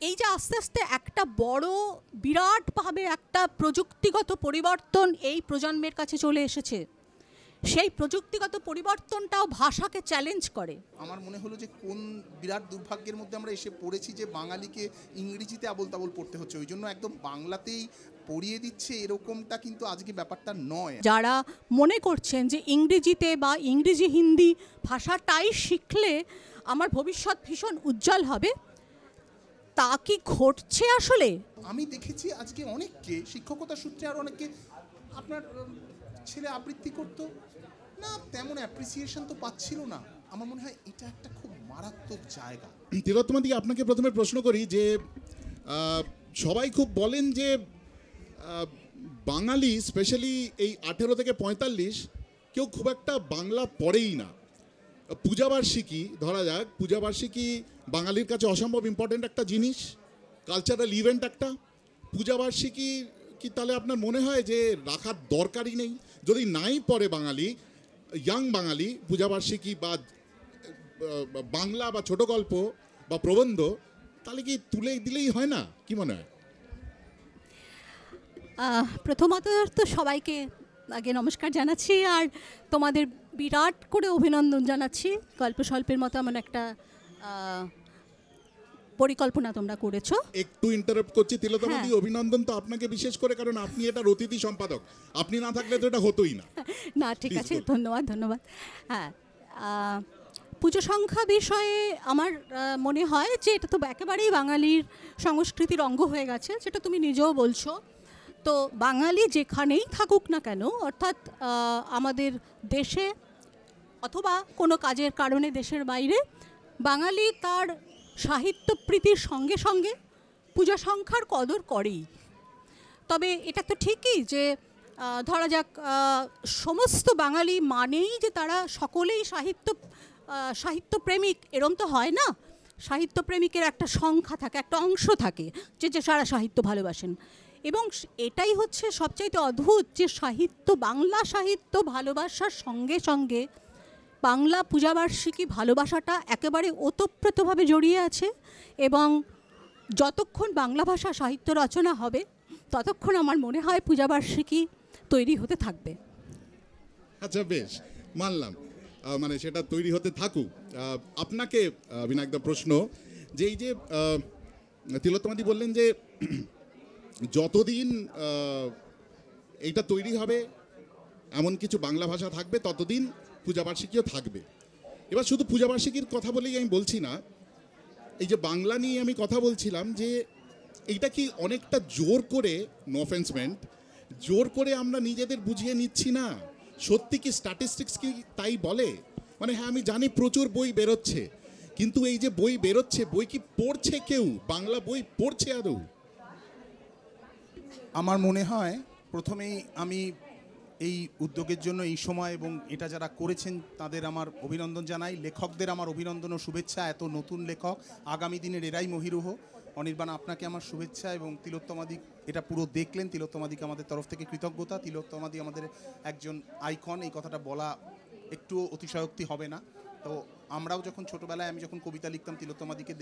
এই যে আস্তে আস্তে একটা বড় বিরাটভাবে একটা প্রযুক্তিগত পরিবর্তন এই প্রজন্মের কাছে চলে এসেছে, সেই প্রযুক্তিগত পরিবর্তনটাও ভাষাকে চ্যালেঞ্জ করে। আমার মনে হলো যে কোন বিরাট দুর্ভাগ্যের মধ্যে আমরা এসে পড়েছি যে বাঙালিকে ইংরেজিতে আবোল তাবোল পড়তে হচ্ছে, ওই জন্য একদম বাংলাতেই পড়িয়ে দিচ্ছে, এরকমটা কিন্তু আজকে ব্যাপারটা নয়। যারা মনে করছেন যে ইংরেজিতে বা ইংরেজি হিন্দি ভাষাটাই শিখলে আমার ভবিষ্যৎ ভীষণ উজ্জ্বল হবে, তা কি ঘটছে আসলে? আমি দেখেছি আজকে অনেককে শিক্ষকতা সূত্রে আর অনেককে, আপনার ছেলে আবৃত্তি করতো না, তেমন অ্যাপ্রিসিয়েশন তো পাচ্ছিল না। আমার মনে হয় এটা একটা খুব মারাত্মক জায়গা। তিলোত্তমা দি, আপনাকে প্রথমে প্রশ্ন করি যে সবাই খুব বলেন যে বাঙালি স্পেশালি এই 18 থেকে 45 কেউ খুব একটা বাংলা পড়েই না। পূজাবার্ষিকী ধরা যাক, পূজাবার্ষিকী বাঙালির কাছে অসম্ভব ইম্পর্টেন্ট একটা জিনিস, কালচারাল ইভেন্ট একটা। পূজাবার্ষিকী কি তাহলে আপনার মনে হয় যে রাখার দরকারই নেই? যদি নাই পড়ে বাঙালি, ইয়াং বাঙালি পূজাবার্ষিকী বা বাংলা বা ছোট গল্প বা প্রবন্ধ, তাহলে কি তুলে দিলেই হয় না? কি মনে হয়? প্রথমত তো সবাইকে আগে নমস্কার জানাচ্ছি, আর তোমাদের বিরাট করে অভিনন্দন জানাচ্ছি। গল্পস্বল্পের মতো এমন একটা পরিকল্পনা তোমরা করেছো। একটু ইন্টারাপ্ট করছি তিলোত্তমা দি, অভিনন্দন তো আপনাকে বিশেষ করে, কারণ আপনি এটার অতিথি সম্পাদক, আপনি না থাকলে তো এটা হতোই না। না, ঠিক আছে, ধন্যবাদ ধন্যবাদ। হ্যাঁ, পুজো সংখ্যা বিষয়ে আমার মনে হয় যে এটা তো একেবারেই বাঙালির সংস্কৃতির অঙ্গ হয়ে গেছে, যেটা তুমি নিজেও বলছো। তো বাঙালি যেখানেই থাকুক না কেন, অর্থাৎ আমাদের দেশে অথবা কোনো কাজের কারণে দেশের বাইরে, বাঙালি তার সাহিত্যপ্রীতির সঙ্গে সঙ্গে পূজা সংখ্যার কদর করেই। তবে এটা তো ঠিকই যে ধরা যাক সমস্ত বাঙালি মানেই যে তারা সকলেই সাহিত্যপ্রেমিক, এরম তো হয় না। সাহিত্যপ্রেমিকের একটা সংখ্যা থাকে, একটা অংশ থাকে যে যারা সাহিত্য ভালোবাসেন। এবং এটাই হচ্ছে সবচাইতে অদ্ভুত যে সাহিত্য, বাংলা সাহিত্য ভালোবাসার সঙ্গে সঙ্গে বাংলা পূজাবার্ষিকী ভালোবাসাটা একেবারে ওতপ্রোতভাবে জড়িয়ে আছে। এবং যতক্ষণ বাংলা ভাষা সাহিত্য রচনা হবে ততক্ষণ আমার মনে হয় পূজাবার্ষিকী তৈরি হতে থাকবে। আচ্ছা, বেশ, মানলাম, মানে সেটা তৈরি হতে থাকুক। আপনাকে বিনায়কদা প্রশ্ন, যে এই যে তিলোত্তমাদি বললেন যে যতদিন এইটা তৈরি হবে, এমন কিছু বাংলা ভাষা থাকবে, ততদিন পূজাবার্ষিকীও থাকবে। এবার শুধু পূজাবার্ষিকীর কথা বলেই আমি বলছি না, এই যে বাংলা নিয়ে আমি কথা বলছিলাম যে এইটা কি অনেকটা জোর করে, নো অফেন্স মেন্ট, জোর করে আমরা নিজেদের বুঝিয়ে নিচ্ছি না? সত্যি কি স্ট্যাটিস্টিক্স কি তাই বলে? মানে হ্যাঁ, আমি জানি প্রচুর বই বেরোচ্ছে, কিন্তু এই যে বই বেরোচ্ছে, বই কি পড়ছে কেউ? বাংলা বই পড়ছে আদৌ? আমার মনে হয় প্রথমেই আমি এই উদ্যোগের জন্য এই সময় এবং এটা যারা করেছেন তাদের আমার অভিনন্দন জানাই। লেখকদের আমার অভিনন্দন ও শুভেচ্ছা, এত নতুন লেখক, আগামী দিনের এরাই মহিরুহ। অনির্বাণ, আপনাকে আমার শুভেচ্ছা, এবং তিলোত্তমাদি এটা পুরো দেখলেন, তিলোত্তমাদিকে আমাদের তরফ থেকে কৃতজ্ঞতা। তিলোত্তমাদি আমাদের একজন আইকন, এই কথাটা বলা একটু অতিশয়োক্তি হবে না। তো আমরাও যখন ছোটোবেলায়, আমি যখন কবিতা লিখতাম, তিলোত্তমাদিকে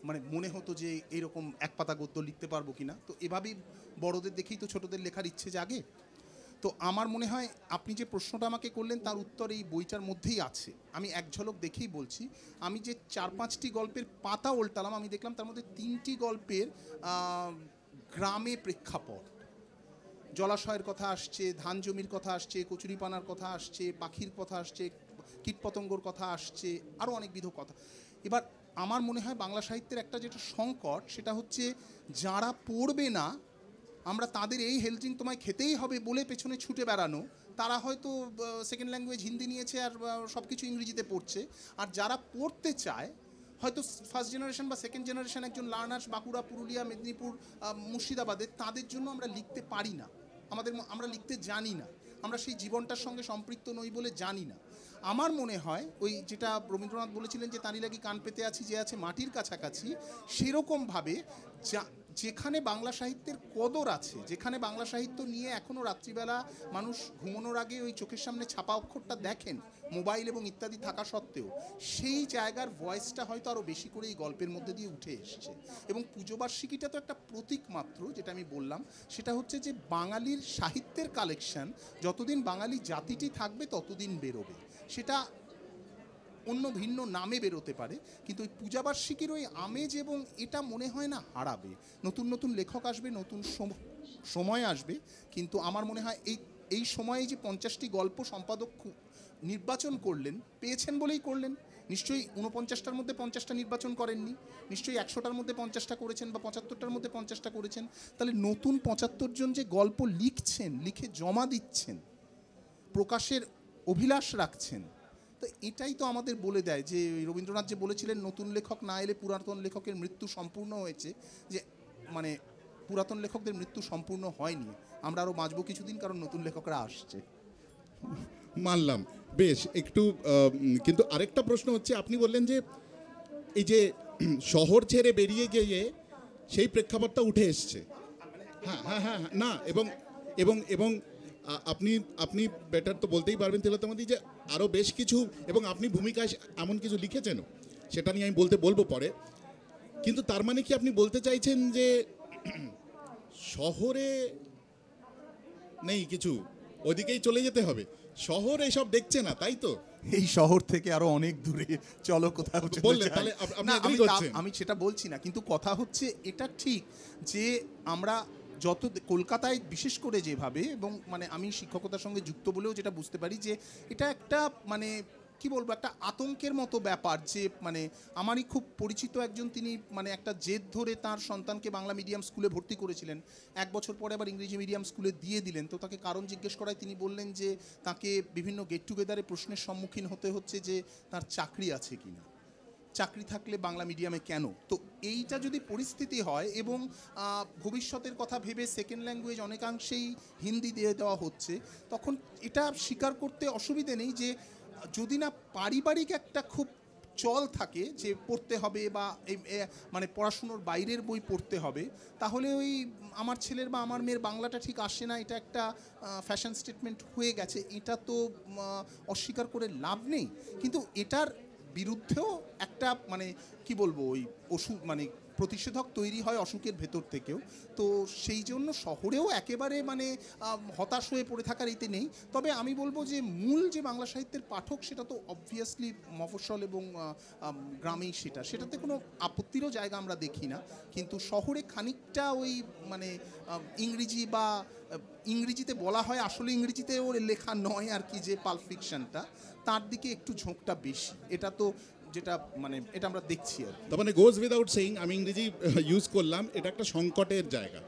মানে মনে হতো যে এইরকম এক পাতা গদ্য লিখতে পারবো কিনা। তো এভাবেই বড়দের দেখেই তো ছোটদের লেখার ইচ্ছে জাগে। তো আমার মনে হয় আপনি যে প্রশ্নটা আমাকে করলেন তার উত্তর এই বইটার মধ্যেই আছে। আমি এক ঝলক দেখেই বলছি। আমি যে 4-5টি গল্পের পাতা উল্টালাম, আমি দেখলাম তার মধ্যে 3টি গল্পের গ্রামে প্রেক্ষাপট, জলাশয়ের কথা আসছে, ধান জমির কথা আসছে, কচুরিপানার কথা আসছে, পাখির কথা আসছে, কীটপতঙ্গর কথা আসছে, আরও অনেকবিধ কথা। এবার আমার মনে হয় বাংলা সাহিত্যের একটা যেটা সংকট, সেটা হচ্ছে যারা পড়বে না, আমরা তাদের এই হেলথ ড্রিঙ্ক তোমায় খেতেই হবে বলে পেছনে ছুটে বেড়ানো, তারা হয়তো সেকেন্ড ল্যাঙ্গুয়েজ হিন্দি নিয়েছে আর সব কিছু ইংরেজিতে পড়ছে। আর যারা পড়তে চায়, হয়তো ফার্স্ট জেনারেশন বা সেকেন্ড জেনারেশন একজন লার্নার্স বাঁকুড়া, পুরুলিয়া, মেদিনীপুর, মুর্শিদাবাদের, তাদের জন্য আমরা লিখতে পারি না, আমরা লিখতে জানি না, আমরা সেই জীবনটার সঙ্গে সম্পৃক্ত নই বলে জানি না। আমার মনে হয় ওই যেটা রবীন্দ্রনাথ বলেছিলেন যে তাঁরই লাগি কান পেতে আছি যে আছে মাটির কাছাকাছি, সেরকমভাবে যেখানে বাংলা সাহিত্যের কদর আছে, যেখানে বাংলা সাহিত্য নিয়ে এখনও রাত্রিবেলা মানুষ ঘুমানোর আগে ওই চোখের সামনে ছাপা অক্ষরটা দেখেন, মোবাইল এবং ইত্যাদি থাকা সত্ত্বেও, সেই জায়গার ভয়েসটা হয়তো আরও বেশি করে এই গল্পের মধ্যে দিয়ে উঠে এসছে। এবং পুজোবার্ষিকীটা তো একটা প্রতীক মাত্র, যেটা আমি বললাম, সেটা হচ্ছে যে বাঙালির সাহিত্যের কালেকশন যতদিন বাঙালি জাতিটি থাকবে ততদিন বেরোবে। সেটা অন্য ভিন্ন নামে বেরোতে পারে, কিন্তু ওই পূজাবার্ষিকীর ওই আমেজ এবং এটা মনে হয় না হারাবে। নতুন নতুন লেখক আসবে, নতুন সময় আসবে, কিন্তু আমার মনে হয় এই সময়ে যে 50টি গল্প সম্পাদক নির্বাচন করলেন, পেয়েছেন বলেই করলেন। নিশ্চয়ই 49টার মধ্যে 50টা নির্বাচন করেননি, নিশ্চয়ই 100টার মধ্যে 50টা করেছেন বা 75টার মধ্যে 50টা করেছেন। তাহলে নতুন 75 জন যে গল্প লিখছেন, লিখে জমা দিচ্ছেন, প্রকাশের অভিলাষ রাখছেন, তো এটাই তো আমাদের বলে দেয় যে রবীন্দ্রনাথ যে বলেছিলেন নতুন লেখক না এলে পুরাতন লেখকের মৃত্যু সম্পূর্ণ হয়েছে, যে মানে পুরাতন লেখকদের মৃত্যু সম্পূর্ণ হয়নি, আমরা আরও বাঁচবো কিছুদিন, কারণ নতুন লেখকরা আসছে। মানলাম, বেশ একটু কিন্তু আরেকটা প্রশ্ন হচ্ছে, আপনি বললেন যে এই যে শহর ছেড়ে বেরিয়ে গিয়ে সেই প্রেক্ষাপটটা উঠে এসছে। হ্যাঁ হ্যাঁ হ্যাঁ না, এবং এবং এবং আপনি বেটার তো বলতেই পারবেন তিলোত্তমাদি, যে আরও বেশ কিছু, এবং আপনি ভূমিকায় এমন কিছু লিখেছেনও, সেটা নিয়ে আমি বলবো পরে। কিন্তু তার মানে কি আপনি বলতে চাইছেন যে শহরে নেই কিছু, ওদিকেই চলে যেতে হবে, শহর এইসব দেখছে না, তাই তো? এই শহর থেকে আরো অনেক দূরে চলো কোথাও বললে তাহলে আমি সেটা বলছি না, কিন্তু কথা হচ্ছে এটা ঠিক যে আমরা যত কলকাতায় বিশেষ করে যেভাবে, এবং মানে আমি শিক্ষকতার সঙ্গে যুক্ত বলেও যেটা বুঝতে পারি যে এটা একটা মানে কি বলবো, একটা আতঙ্কের মতো ব্যাপার। যে মানে আমারই খুব পরিচিত একজন, তিনি মানে একটা জেদ ধরে তার সন্তানকে বাংলা মিডিয়াম স্কুলে ভর্তি করেছিলেন, 1 বছর পরে আবার ইংরেজি মিডিয়াম স্কুলে দিয়ে দিলেন। তো তাকে কারণ জিজ্ঞেস করায় তিনি বললেন যে তাকে বিভিন্ন গেট টুগেদারে প্রশ্নের সম্মুখীন হতে হচ্ছে যে তার চাকরি আছে কিনা, চাকরি থাকলে বাংলা মিডিয়ামে কেন। তো এইটা যদি পরিস্থিতি হয় এবং ভবিষ্যতের কথা ভেবে সেকেন্ড ল্যাঙ্গুয়েজ অনেকাংশেই হিন্দি দিয়ে দেওয়া হচ্ছে, তখন এটা স্বীকার করতে অসুবিধে নেই যে যদি না পারিবারিক একটা খুব চল থাকে যে পড়তে হবে বা মানে পড়াশুনোর বাইরের বই পড়তে হবে, তাহলে ওই আমার ছেলের বা আমার মেয়ের বাংলাটা ঠিক আসে না, এটা একটা ফ্যাশন স্টেটমেন্ট হয়ে গেছে, এটা তো অস্বীকার করে লাভ নেই। কিন্তু এটার বিরুদ্ধেও একটা মানে কি বলবো, ওই মানে প্রতিষেধক তৈরি হয় অসুখের ভেতর থেকেও। তো সেই জন্য শহরেও একেবারে মানে হতাশ হয়ে পড়ে থাকার এতে নেই। তবে আমি বলবো যে মূল যে বাংলা সাহিত্যের পাঠক, সেটা তো অবভিয়াসলি মফস্বল এবং গ্রামেই, সেটাতে কোনো আপত্তিরও জায়গা আমরা দেখি না। কিন্তু শহরে খানিকটা ওই মানে ইংরেজি বা ইংরেজিতে বলা হয়, আসলে ইংরেজিতে ওর লেখা নয় আর কি, যে পাল্প ফিকশনটা, তার দিকে একটু ঝোঁকটা বেশি। এটা তো যেটা মানে এটা আমরা দেখছি আর তার মানে গোজ উইদাউট সেইং, আমি ইংরেজি ইউজ করলাম, এটা একটা সংকটের জায়গা।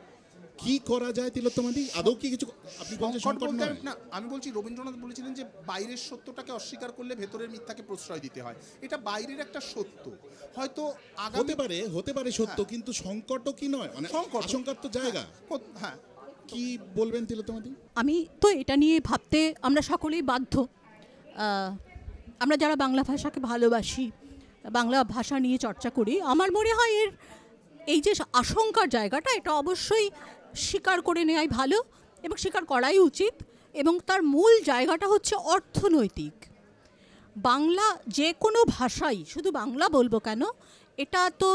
কি করা যায় তিলোত্তমাদি, আদৌ কি কিছু আপনি বলছেন সংকট নয়? না, আমি বলছি রবীন্দ্রনাথ বলেছিলেন যে বাইরের সত্যটাকে অস্বীকার করলে ভেতরের মিথ্যাকে প্রশ্রয় দিতে হয়। এটা বাইরের একটা সত্য, হয়তো হতে পারে সত্য, কিন্তু সংকটও কি নয়, মানে আশঙ্কার তো জায়গা। হ্যাঁ, কি বলবেন তিলোত্তমাদি? আমি তো এটা নিয়ে ভাবতে আমরা সকলেই বাধ্য। আমরা যারা বাংলা ভাষাকে ভালোবাসি, বাংলা ভাষা নিয়ে চর্চা করি, আমার মনে হয় এই যে আশঙ্কার জায়গাটা, এটা অবশ্যই স্বীকার করে নেওয়াই ভালো এবং স্বীকার করাই উচিত। এবং তার মূল জায়গাটা হচ্ছে অর্থনৈতিক। বাংলা যে কোনো ভাষাই, শুধু বাংলা বলবো কেন, এটা তো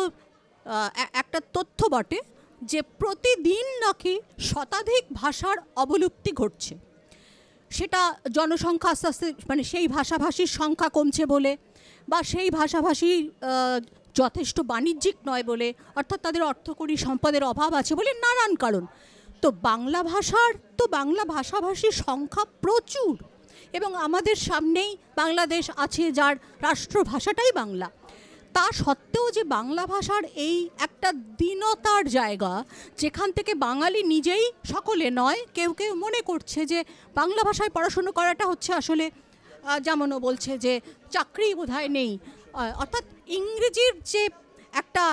একটা তথ্য বটে যে প্রতিদিন নাকি শতাধিক ভাষার অবলুপ্তি ঘটছে। সেটা জনসংখ্যা আস্তে আস্তে মানে সেই ভাষাভাষীর সংখ্যা কমছে বলে, বা সেই ভাষাভাষী যথেষ্ট বাণিজ্যিক নয় বলে, অর্থাৎ তাদের অর্থকরী সম্পদের অভাব আছে বলে, নানান কারণ। তো বাংলা ভাষাভাষীর সংখ্যা প্রচুর, এবং আমাদের সামনেই বাংলাদেশ আছে, যার রাষ্ট্রভাষাটাই বাংলা। তা সত্ত্বেও যে বাংলা ভাষার এই একটা দীনতার জায়গা, যেখান থেকে বাঙালি নিজেই, সকলে নয়, কেউ কেউ মনে করছে যে বাংলা ভাষায় পড়াশুনো করাটা হচ্ছে আসলে, যেমনও বলছে যে চাকরি বোধহয় নেই, অর্থাৎ ইংরেজির যে একটা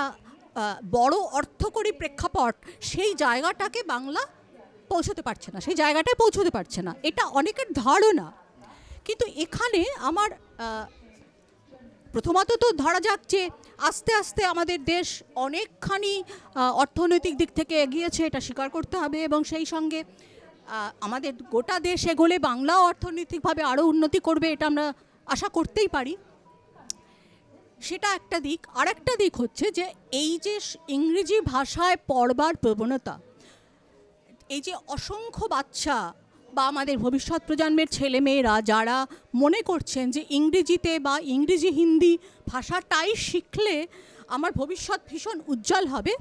বড় অর্থকরী প্রেক্ষাপট, সেই জায়গাটাকে বাংলা পৌঁছতে পারছে না, সেই জায়গাটায় পৌঁছতে পারছে না, এটা অনেকের ধারণা। কিন্তু এখানে আমার প্রথমত তো ধরা যাক যে আস্তে আস্তে আমাদের দেশ অনেকখানি অর্থনৈতিক দিক থেকে এগিয়েছে, এটা স্বীকার করতে হবে, এবং সেই সঙ্গে আমাদের গোটা দেশ এগোলে বাংলাও অর্থনৈতিকভাবে আরও উন্নতি করবে, এটা আমরা আশা করতেই পারি। সেটা একটা দিক। আরেকটা দিক হচ্ছে যে এই যে ইংরেজি ভাষায় পড়বার প্রবণতা, এই যে অসংখ্য বাচ্চা বা আমাদের ভবিষ্যৎ প্রজন্মের ছেলেমেয়েরা যারা মনে করছেন যে ইংরেজিতে বা ইংরেজি হিন্দি ভাষাটাই শিখলে আমার ভবিষ্যৎ ভীষণ উজ্জ্বল হবে,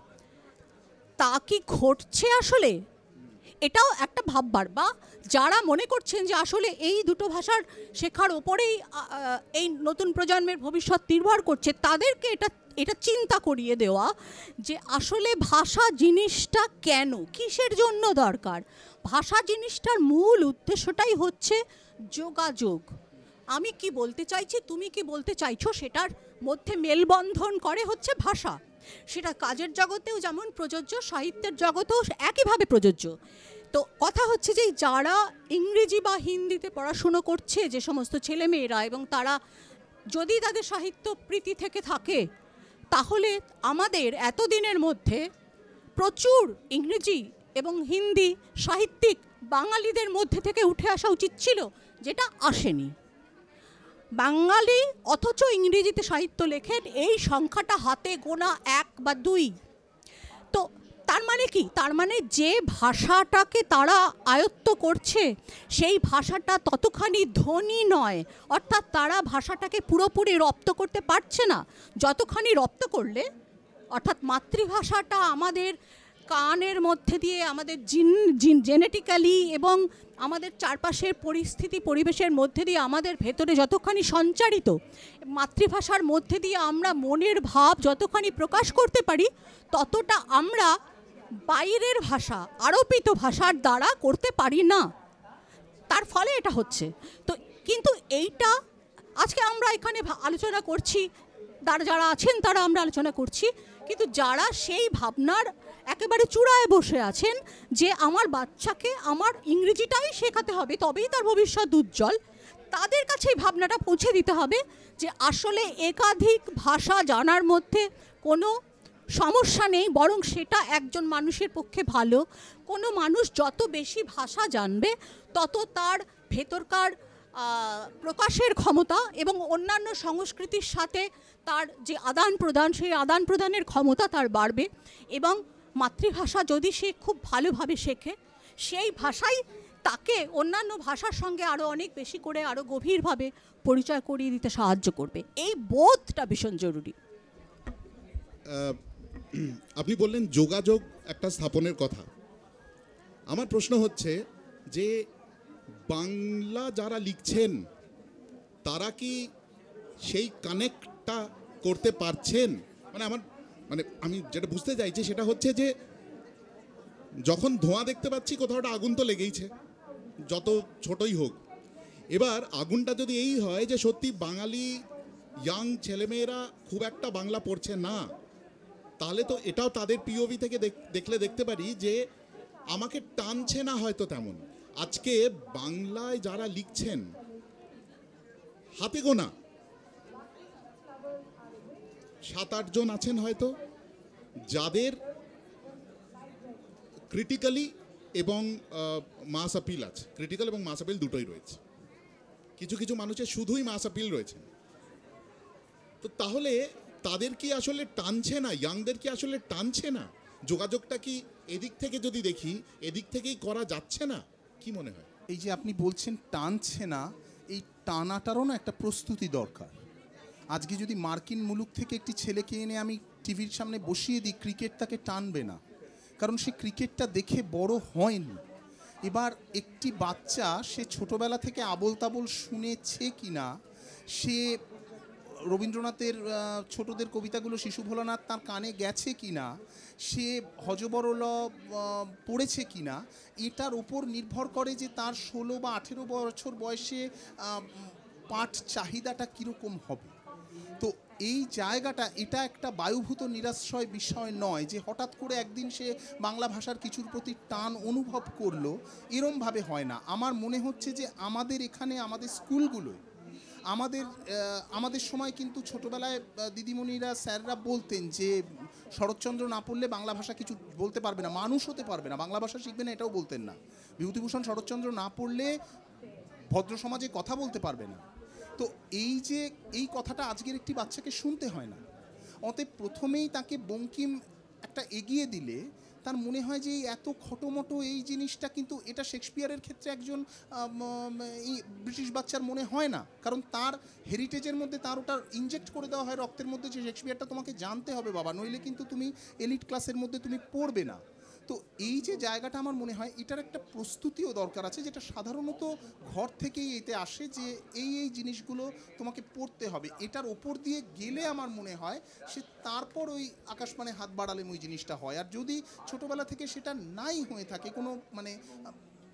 তা কি ঘটছে আসলে? এটাও একটা ভাববার। বা যারা মনে করছেন যে আসলে এই দুটো ভাষার শেখার ওপরেই এই নতুন প্রজন্মের ভবিষ্যৎ নির্ভর করছে, তাদেরকে এটা চিন্তা করিয়ে দেওয়া যে আসলে ভাষা জিনিসটা কেন, কিসের জন্য দরকার। ভাষা জিনিসটার মূল উদ্দেশ্যটাই হচ্ছে যোগাযোগ। আমি কি বলতে চাইছি, তুমি কি বলতে চাইছো, সেটার মধ্যে মেলবন্ধন করে হচ্ছে ভাষা। সেটা কাজের জগতেও যেমন প্রযোজ্য, সাহিত্যের জগতেও একইভাবে প্রযোজ্য। তো কথা হচ্ছে যে যারা ইংরেজি বা হিন্দিতে পড়াশুনো করছে যে সমস্ত ছেলেমেয়েরা, এবং তারা যদি তাদের সাহিত্য প্রীতি থেকে থাকে, তাহলে আমাদের এতদিনের মধ্যে প্রচুর ইংরেজি এবং হিন্দি সাহিত্যিক বাঙালিদের মধ্যে থেকে উঠে আসা উচিত ছিল, যেটা আসেনি। বাঙালি অথচ ইংরেজিতে সাহিত্য লেখেন এই সংখ্যাটা হাতে গোনা 1 বা 2। তো তার মানে কি? তার মানে যে ভাষাটাকে তারা আয়ত্ত করছে সেই ভাষাটা ততখানি ধনী নয়, অর্থাৎ তারা ভাষাটাকে পুরোপুরি রপ্ত করতে পারছে না। যতখানি রপ্ত করলে, অর্থাৎ মাতৃভাষাটা আমাদের কানের মধ্যে দিয়ে, আমাদের জেনেটিক্যালি এবং আমাদের চারপাশের পরিস্থিতি পরিবেশের মধ্যে দিয়ে আমাদের ভেতরে যতখানি সঞ্চারিত, মাতৃভাষার মধ্যে দিয়ে আমরা মনের ভাব যতখানি প্রকাশ করতে পারি, ততটা আমরা বাইরের ভাষা, আরোপিত ভাষার দ্বারা করতে পারি না। তার ফলে এটা হচ্ছে। তো কিন্তু এইটা আজকে আমরা এখানে আলোচনা করছি, যারা আছেন তারা আমরা আলোচনা করছি, কিন্তু যারা সেই ভাবনার একেবারে চূড়ায় বসে আছেন যে আমার বাচ্চাকে আমার ইংরেজিটাই শেখাতে হবে তবেই তার ভবিষ্যৎ উজ্জ্বল, তাদের কাছে এই ভাবনাটা পৌঁছে দিতে হবে যে আসলে একাধিক ভাষা জানার মধ্যে কোনো সমস্যা নেই, বরং সেটা একজন মানুষের পক্ষে ভালো। কোনো মানুষ যত বেশি ভাষা জানবে তত তার ভেতরকার প্রকাশের ক্ষমতা এবং অন্যান্য সংস্কৃতির সাথে তার যে আদান প্রদান, সেই আদান প্রদানের ক্ষমতা তার বাড়বে। এবং মাতৃভাষা যদি সে খুব ভালোভাবে শেখে, সেই ভাষাই তাকে অন্যান্য ভাষার সঙ্গে আরও অনেক বেশি করে, আরও গভীরভাবে পরিচয় করিয়ে দিতে সাহায্য করবে। এই বোধটা ভীষণ জরুরি। আপনি বললেন যোগাযোগ একটা স্থাপনের কথা। আমার প্রশ্ন হচ্ছে যে বাংলা যারা লিখছেন তারা কি সেই কানেক্টটা করতে পারছেন? আমি যেটা বুঝতে চাইছি সেটা হচ্ছে যে যখন ধোঁয়া দেখতে পাচ্ছি কোথাও একটা আগুন তো লেগেইছে, যত ছোটই হোক। এবার আগুনটা যদি এই হয় যে সত্যি বাঙালি ইয়াং ছেলেমেয়েরা খুব একটা বাংলা পড়ছে না, তাহলে তো এটাও তাদের পিওভি থেকে দেখলে দেখতে পারি যে আমাকে টানছে না হয়তো তেমন। আজকে বাংলায় যারা লিখছেন হাতে গোনা 7-8 জন আছেন হয়তো, যাদের ক্রিটিক্যালি এবং মাস আপিল আছে। ক্রিটিক্যাল এবং মাস আপিল দুটোই রয়েছে। কিছু কিছু মানুষের শুধুই মাস আপিল রয়েছে। তো তাহলে তাদের কি আসলে টানছে না? ইয়াংদের কি আসলে টানছে না? যোগাযোগটা কি এদিক থেকে যদি দেখি এদিক থেকেই করা যাচ্ছে না? কি মনে হয়? এই যে আপনি বলছেন টানছে না, এই টানাটারও না একটা প্রস্তুতি দরকার। আজকে যদি মার্কিন মুলুক থেকে একটি ছেলেকে এনে আমি টিভির সামনে বসিয়ে দিই, ক্রিকেট তাকে টানবে না, কারণ সে ক্রিকেটটা দেখে বড় হয়নি। এবার একটি বাচ্চা সে ছোটবেলা থেকে আবোল তাবোল শুনেছে কিনা, সে রবীন্দ্রনাথের ছোটদের কবিতাগুলো শিশু ভোলানাথ তার কানে গেছে কিনা, সে হযবরল পড়েছে কিনা, এটার উপর নির্ভর করে যে তার 16 বা 18 বছর বয়সে পাঠ চাহিদাটা কীরকম হবে। তো এই জায়গাটা, এটা একটা বায়ুভূত নিরাশ্রয় বিষয় নয় যে হঠাৎ করে একদিন সে বাংলা ভাষার কিছুর প্রতি টান অনুভব করলো, এরমভাবে হয় না। আমার মনে হচ্ছে যে আমাদের এখানে আমাদের স্কুলগুলোয় আমাদের সময় কিন্তু ছোটবেলায় দিদিমণিরা স্যাররা বলতেন যে শরৎচন্দ্র না পড়লে বাংলা ভাষা কিছু বলতে পারবে না, মানুষ হতে পারবে না, বাংলা ভাষা শিখবে না, এটাও বলতেন না। বিভূতিভূষণ শরৎচন্দ্র না পড়লে ভদ্র সমাজে কথা বলতে পারবে না। তো এই কথাটা আজকের একটি বাচ্চাকে শুনতে হয় না। অতএব প্রথমেই তাকে বঙ্কিম একটা এগিয়ে দিলে তার মনে হয় যে এত খটোমটো এই জিনিসটা, কিন্তু এটা শেক্সপিয়ারের ক্ষেত্রে একজন ব্রিটিশ বাচ্চার মনে হয় না, কারণ তার হেরিটেজের মধ্যে তার ওটা ইনজেক্ট করে দেওয়া হয় রক্তের মধ্যে যে শেক্সপিয়ারটা তোমাকে জানতে হবে বাবা, নইলে কিন্তু তুমি এলিট ক্লাসের মধ্যে তুমি পড়বে না। তো এই যে জায়গাটা আমার মনে হয় এটার একটা প্রস্তুতিও দরকার আছে, যেটা সাধারণত ঘর থেকেই এতে আসে, যে এই জিনিসগুলো তোমাকে পড়তে হবে। এটার ওপর দিয়ে গেলে আমার মনে হয় সে তারপর ওই আকাশপানে হাত বাড়ালে ওই জিনিসটা হয়। আর যদি ছোটোবেলা থেকে সেটা নাই হয়ে থাকে, কোনো মানে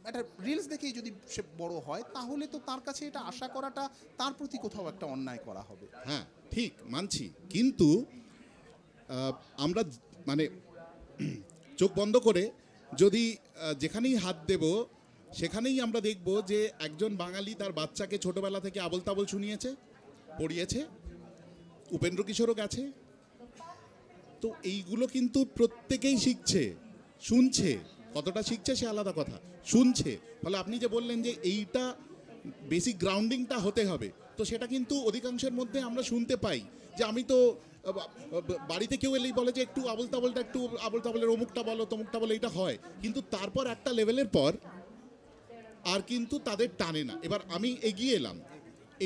একটা রিলস দেখেই যদি সে বড় হয়, তাহলে তো তার কাছে এটা আশা করাটা তার প্রতি কোথাও একটা অন্যায় করা হবে। হ্যাঁ ঠিক মানছি, কিন্তু আমরা মানে চোখ বন্ধ করে যদি যেখানেই হাত দেব সেখানেই আমরা দেখব যে একজন বাঙালি তার বাচ্চাকে ছোটবেলা থেকে আবোল তাবোল শুনিয়েছে, পড়িয়েছে, উপেন্দ্র কিশোরও গেছে। তো এইগুলো কিন্তু প্রত্যেকেই শিখছে, শুনছে, কতটা শিখছে সে আলাদা কথা, শুনছে। ফলে আপনি যে বললেন যে এইটা বেসিক গ্রাউন্ডিংটা হতে হবে, তো সেটা কিন্তু অধিকাংশের মধ্যে আমরা শুনতে পাই। যে আমি তো বাড়িতে কেউ এলেই বলে যে একটু আবোল তাবোলটা, একটু আবোল তাবোলের অমুকটা বলো তমুকটা বলো, এটা হয়, কিন্তু তারপর একটা লেভেলের পর আর কিন্তু তাদের টানে না। এবার আমি এগিয়ে এলাম,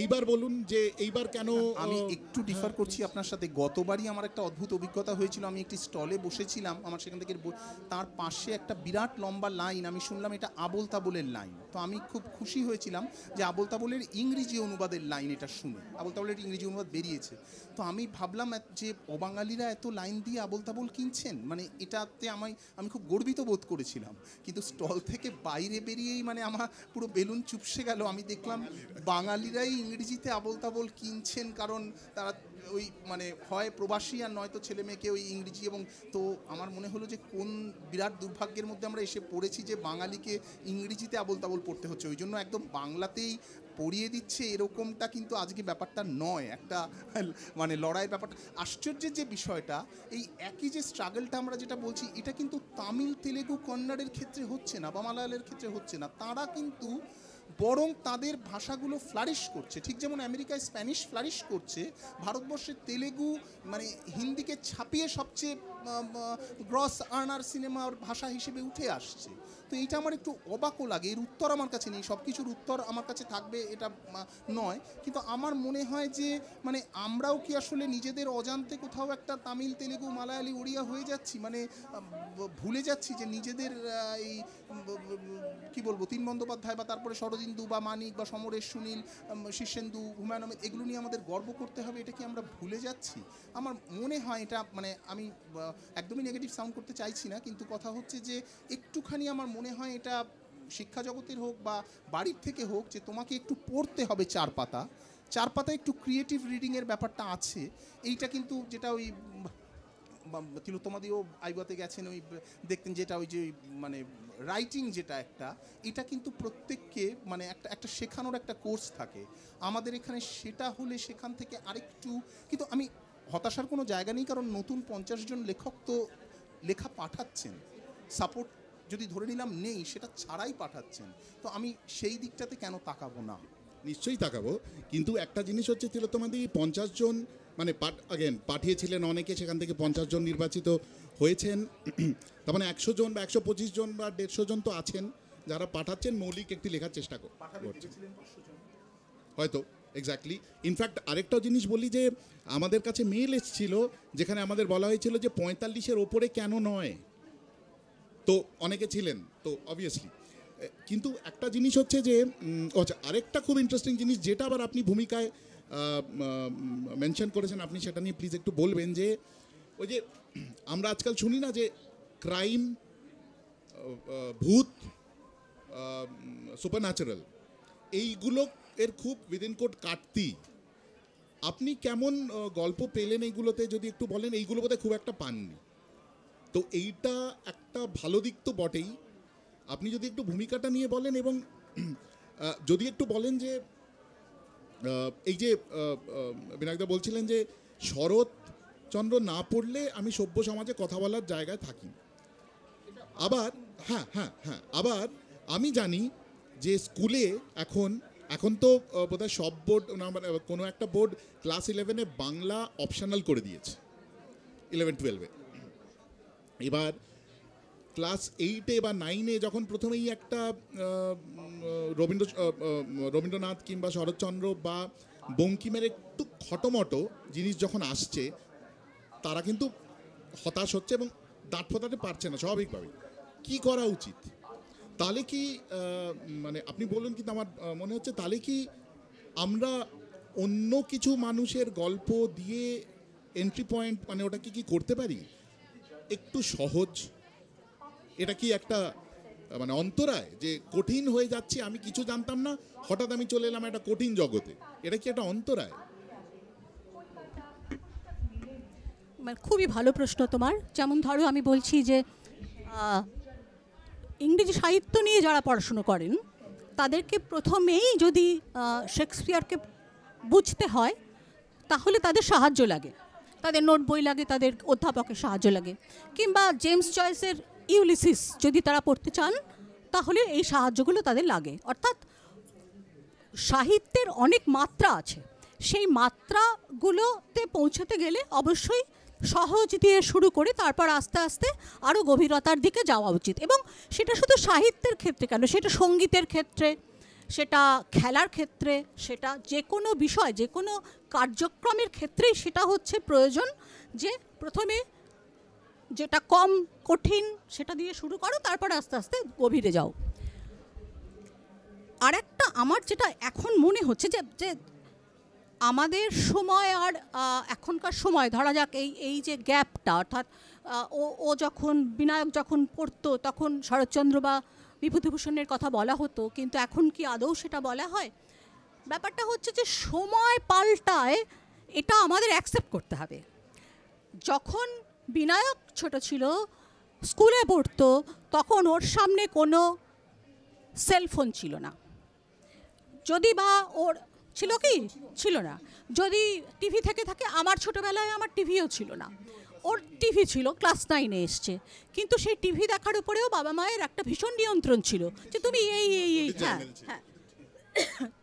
এইবার বলুন যে এইবার কেন। আমি একটু ডিফার করছি আপনার সাথে। গতবারই আমার একটা অদ্ভুত অভিজ্ঞতা হয়েছিল। আমি একটি স্টলে বসেছিলাম, আমার সেখান থেকে তার পাশে একটা বিরাট লম্বা লাইন, আমি শুনলাম এটা আবোল তাবোলের লাইন। তো আমি খুব খুশি হয়েছিলাম যে আবোল তাবোলের ইংরেজি অনুবাদের লাইন, এটা শুনে আবোল তাবোলের ইংরেজি অনুবাদ বেরিয়েছে। তো আমি ভাবলাম যে অবাঙালিরা এত লাইন দিয়ে আবোল তাবোল কিনছেন, মানে এটাতে আমি খুব গর্বিত বোধ করেছিলাম। কিন্তু স্টল থেকে বাইরে বেরিয়েই মানে আমার পুরো বেলুন চুপসে গেল। আমি দেখলাম বাঙালিরাই ইংরেজিতে আবোল তাবোল কিনছেন, কারণ তারা ওই মানে হয় প্রবাসী আর নয়তো ছেলে মেয়েকে ওই ইংরেজি। এবং তো আমার মনে হলো যে কোন বিরাট দুর্ভাগ্যের মধ্যে আমরা এসে পড়েছি যে বাঙালিকে ইংরেজিতে আবোল তাবোল পড়তে হচ্ছে, ওই জন্য একদম বাংলাতেই পড়িয়ে দিচ্ছে, এরকমটা কিন্তু আজকে ব্যাপারটা নয়। একটা মানে লড়াইয়ের ব্যাপারটা। আশ্চর্যের যে বিষয়টা, এই একই যে স্ট্রাগলটা আমরা যেটা বলছি, এটা কিন্তু তামিল, তেলেগু, কন্নড়ের ক্ষেত্রে হচ্ছে না বা মালায়ালের ক্ষেত্রে হচ্ছে না। তারা কিন্তু বরং তাদের ভাষাগুলো ফ্লারিশ করছে, ঠিক যেমন আমেরিকায় স্প্যানিশ ফ্লারিশ করছে, ভারতবর্ষের তেলেগু মানে হিন্দিকে ছাপিয়ে সবচেয়ে গ্রস আর্নার সিনেমার ভাষা হিসেবে উঠে আসছে। তো এইটা আমার একটু অবাকও লাগে। এর উত্তর আমার কাছে নেই, সব কিছুর উত্তর আমার কাছে থাকবে এটা নয়, কিন্তু আমার মনে হয় যে মানে আমরাও কি আসলে নিজেদের অজান্তে কোথাও একটা তামিল, তেলেগু, মালায়ালি, ওড়িয়া হয়ে যাচ্ছি, মানে ভুলে যাচ্ছি যে নিজেদের এই কি বলবো, তিন বন্দ্যোপাধ্যায় বা তারপরে শরদিন্দু বা মানিক বা সমরেশ, সুনীল, শীর্ষেন্দু, হুমায়ুন আহমেদ, এগুলো নিয়ে আমাদের গর্ব করতে হবে, এটা কি আমরা ভুলে যাচ্ছি? আমার মনে হয় এটা, মানে আমি একদমই নেগেটিভ সাউন্ড করতে চাইছি না, কিন্তু কথা হচ্ছে যে একটুখানি আমার মনে হয় এটা শিক্ষা জগতের হোক বা বাড়ির থেকে হোক, যে তোমাকে একটু পড়তে হবে চার পাতা একটু ক্রিয়েটিভ রিডিংয়ের ব্যাপারটা আছে। এইটা কিন্তু যেটা ওই তিলোত্তমাদিও আইবাতে গেছেন, ওই দেখতেন যেটা ওই যে মানে রাইটিং যেটা একটা, এটা কিন্তু প্রত্যেককে মানে একটা শেখানোর একটা কোর্স থাকে। আমাদের এখানে সেটা হলে সেখান থেকে আরেকটু, কিন্তু আমি হতাশার কোনো জায়গা নেই, কারণ নতুন 50 জন লেখক তো লেখা পাঠাচ্ছেন, সাপোর্ট যদি ধরে নিলাম নেই, সেটা ছাড়াই পাঠাচ্ছেন। তো আমি সেই দিকটাতে কেন তাকাবো না? নিশ্চয়ই তাকাবো, কিন্তু একটা জিনিস হচ্ছে তিলোত্তমাদি 50 জন মানে পাঠিয়েছিলেন অনেকে, সেখান থেকে 50 জন নির্বাচিত হয়েছেন। তার মানে 100 জন বা 125 জন বা 150 জন তো আছেন যারা পাঠাচ্ছেন, মৌলিক একটি লেখার চেষ্টা করছেন হয়তো। এক্স্যাক্টলি। ইনফ্যাক্ট আরেকটা জিনিস বলি, যে আমাদের কাছে মেল এসেছিল যেখানে আমাদের বলা হয়েছিল যে 45-এর ওপরে কেন নয়, তো অনেকে ছিলেন তো অবভিয়াসলি। কিন্তু একটা জিনিস হচ্ছে যে আচ্ছা, আরেকটা খুব ইন্টারেস্টিং জিনিস যেটা আবার আপনি ভূমিকায় মেনশন করেছেন, আপনি সেটা নিয়ে প্লিজ একটু বলবেন। যে ওই যে আমরা আজকাল শুনি না যে ক্রাইম, ভূত, সুপারন্যাচারাল, এইগুলো এর খুব উইদিন কোড কাটতি। আপনি কেমন গল্প পেলেন এইগুলোতে, যদি একটু বলেন। এইগুলো বোধহয় খুব একটা পাননি, তো এইটা একটা ভালো দিক তো বটেই। আপনি যদি একটু ভূমিকাটা নিয়ে বলেন, এবং যদি একটু বলেন যে এই যে বিনায়কদা বলছিলেন যে শরৎচন্দ্র না পড়লে আমি সভ্য সমাজে কথা বলার জায়গায় থাকি। আবার হ্যাঁ হ্যাঁ হ্যাঁ আবার আমি জানি যে স্কুলে এখন তো বোধহয় সব বোর্ড না, মানে কোনো একটা বোর্ড ক্লাস 11-এ বাংলা অপশনাল করে দিয়েছে, 11-12-এ। এবার ক্লাস 8-এ বা 9-এ যখন প্রথমেই একটা রবীন্দ্রনাথ কিংবা শরৎচন্দ্র বা বঙ্কিমের একটু খটোমটো জিনিস যখন আসছে, তারা কিন্তু হতাশ হচ্ছে এবং দাঁত ফোটাতে পারছে না স্বাভাবিকভাবে। কি করা উচিত? তাহলে কি মানে আপনি বলুন, কিন্তু আমার মনে হচ্ছে তাহলে কি আমরা অন্য কিছু মানুষের গল্প দিয়ে এন্ট্রি পয়েন্ট, মানে ওটা কি করতে পারি একটু সহজ? এটা কি একটা মানে অন্তরায় যে কঠিন হয়ে যাচ্ছে, আমি কিছু জানতাম না, হঠাৎ আমি চলে এলাম একটা কঠিন জগতে, এটা কি একটা অন্তরায়? মানে খুবই ভালো প্রশ্ন তোমার। যেমন ধরো আমি বলছি যে ইংরেজি সাহিত্য নিয়ে যারা পড়াশুনো করেন তাদেরকে প্রথমেই যদি শেক্সপিয়ারকে বুঝতে হয় তাহলে তাদের সাহায্য লাগে, তাদের নোট বই লাগে, তাদের অধ্যাপকের সাহায্য লাগে। কিংবা জেমস জয়েসের ইউলিসিস যদি তারা পড়তে চান তাহলে এই সাহায্যগুলো তাদের লাগে। অর্থাৎ সাহিত্যের অনেক মাত্রা আছে, সেই মাত্রাগুলোতে পৌঁছতে গেলে অবশ্যই সহজ দিয়ে শুরু করে তারপর আস্তে আস্তে আরও গভীরতার দিকে যাওয়া উচিত। এবং সেটা শুধু সাহিত্যের ক্ষেত্রে কেন, সেটা সঙ্গীতের ক্ষেত্রে, সেটা খেলার ক্ষেত্রে, সেটা যে কোনো বিষয়, যে কোনো কার্যক্রমের ক্ষেত্রেই সেটা হচ্ছে প্রয়োজন যে প্রথমে যেটা কম কঠিন সেটা দিয়ে শুরু করো, তারপরে আস্তে আস্তে গভীরে যাও। আর একটা আমার যেটা এখন মনে হচ্ছে যে আমাদের সময় আর এখনকার সময়, ধরা যাক এই যে গ্যাপটা, অর্থাৎ ও যখন বিনায়ক যখন পড়তো তখন শরৎচন্দ্র বা বিভূতিভূষণের কথা বলা হতো, কিন্তু এখন কি আদৌ সেটা বলা হয়? ব্যাপারটা হচ্ছে যে সময় পাল্টায়, এটা আমাদের অ্যাকসেপ্ট করতে হবে। যখন বিনায়ক ছোট ছিল, স্কুলে পড়তো, তখন ওর সামনে কোনো সেলফোন ছিল না, যদি বা ওর ছিল কি ছিল না, যদি টিভি থেকে থাকে, আমার ছোটোবেলায় আমার টিভিও ছিল না, ওর টিভি ছিল, ক্লাস 9-এ এসছে, কিন্তু সেই টিভি দেখার উপরেও বাবা মায়ের একটা ভীষণ নিয়ন্ত্রণ ছিল যে তুমি এই হ্যাঁ হ্যাঁ।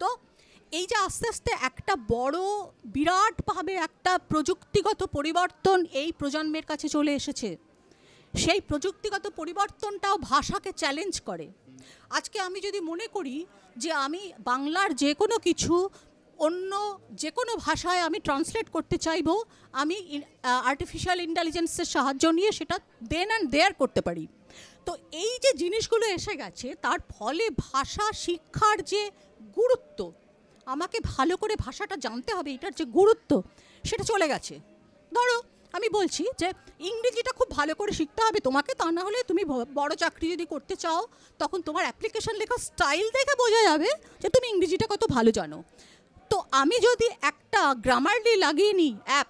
তো এই যে আস্তে আস্তে একটা বড় বিরাটভাবে একটা প্রযুক্তিগত পরিবর্তন এই প্রজন্মের কাছে চলে এসেছে, সেই প্রযুক্তিগত পরিবর্তনটাও ভাষাকে চ্যালেঞ্জ করে। আজকে আমি যদি মনে করি যে আমি বাংলার যে কোনো কিছু অন্য যে কোনো ভাষায় আমি ট্রান্সলেট করতে চাইবো, আমি আর্টিফিশিয়াল ইন্টেলিজেন্সের সাহায্য নিয়ে সেটা দেন অ্যান্ড দেয়ার করতে পারি। তো এই যে জিনিসগুলো এসে গেছে, তার ফলে ভাষা শিক্ষার যে গুরুত্ব, আমাকে ভালো করে ভাষাটা জানতে হবে, এটার যে গুরুত্ব সেটা চলে গেছে। ধরো আমি বলছি যে ইংরেজিটা খুব ভালো করে শিখতে হবে তোমাকে, তা না হলে তুমি বড় চাকরি যদি করতে চাও তখন তোমার অ্যাপ্লিকেশন লেখার স্টাইল দেখে বোঝা যাবে যে তুমি ইংরেজিটা কত ভালো জানো। তো আমি যদি একটা গ্রামারলি লাগিয়ে নিই অ্যাপ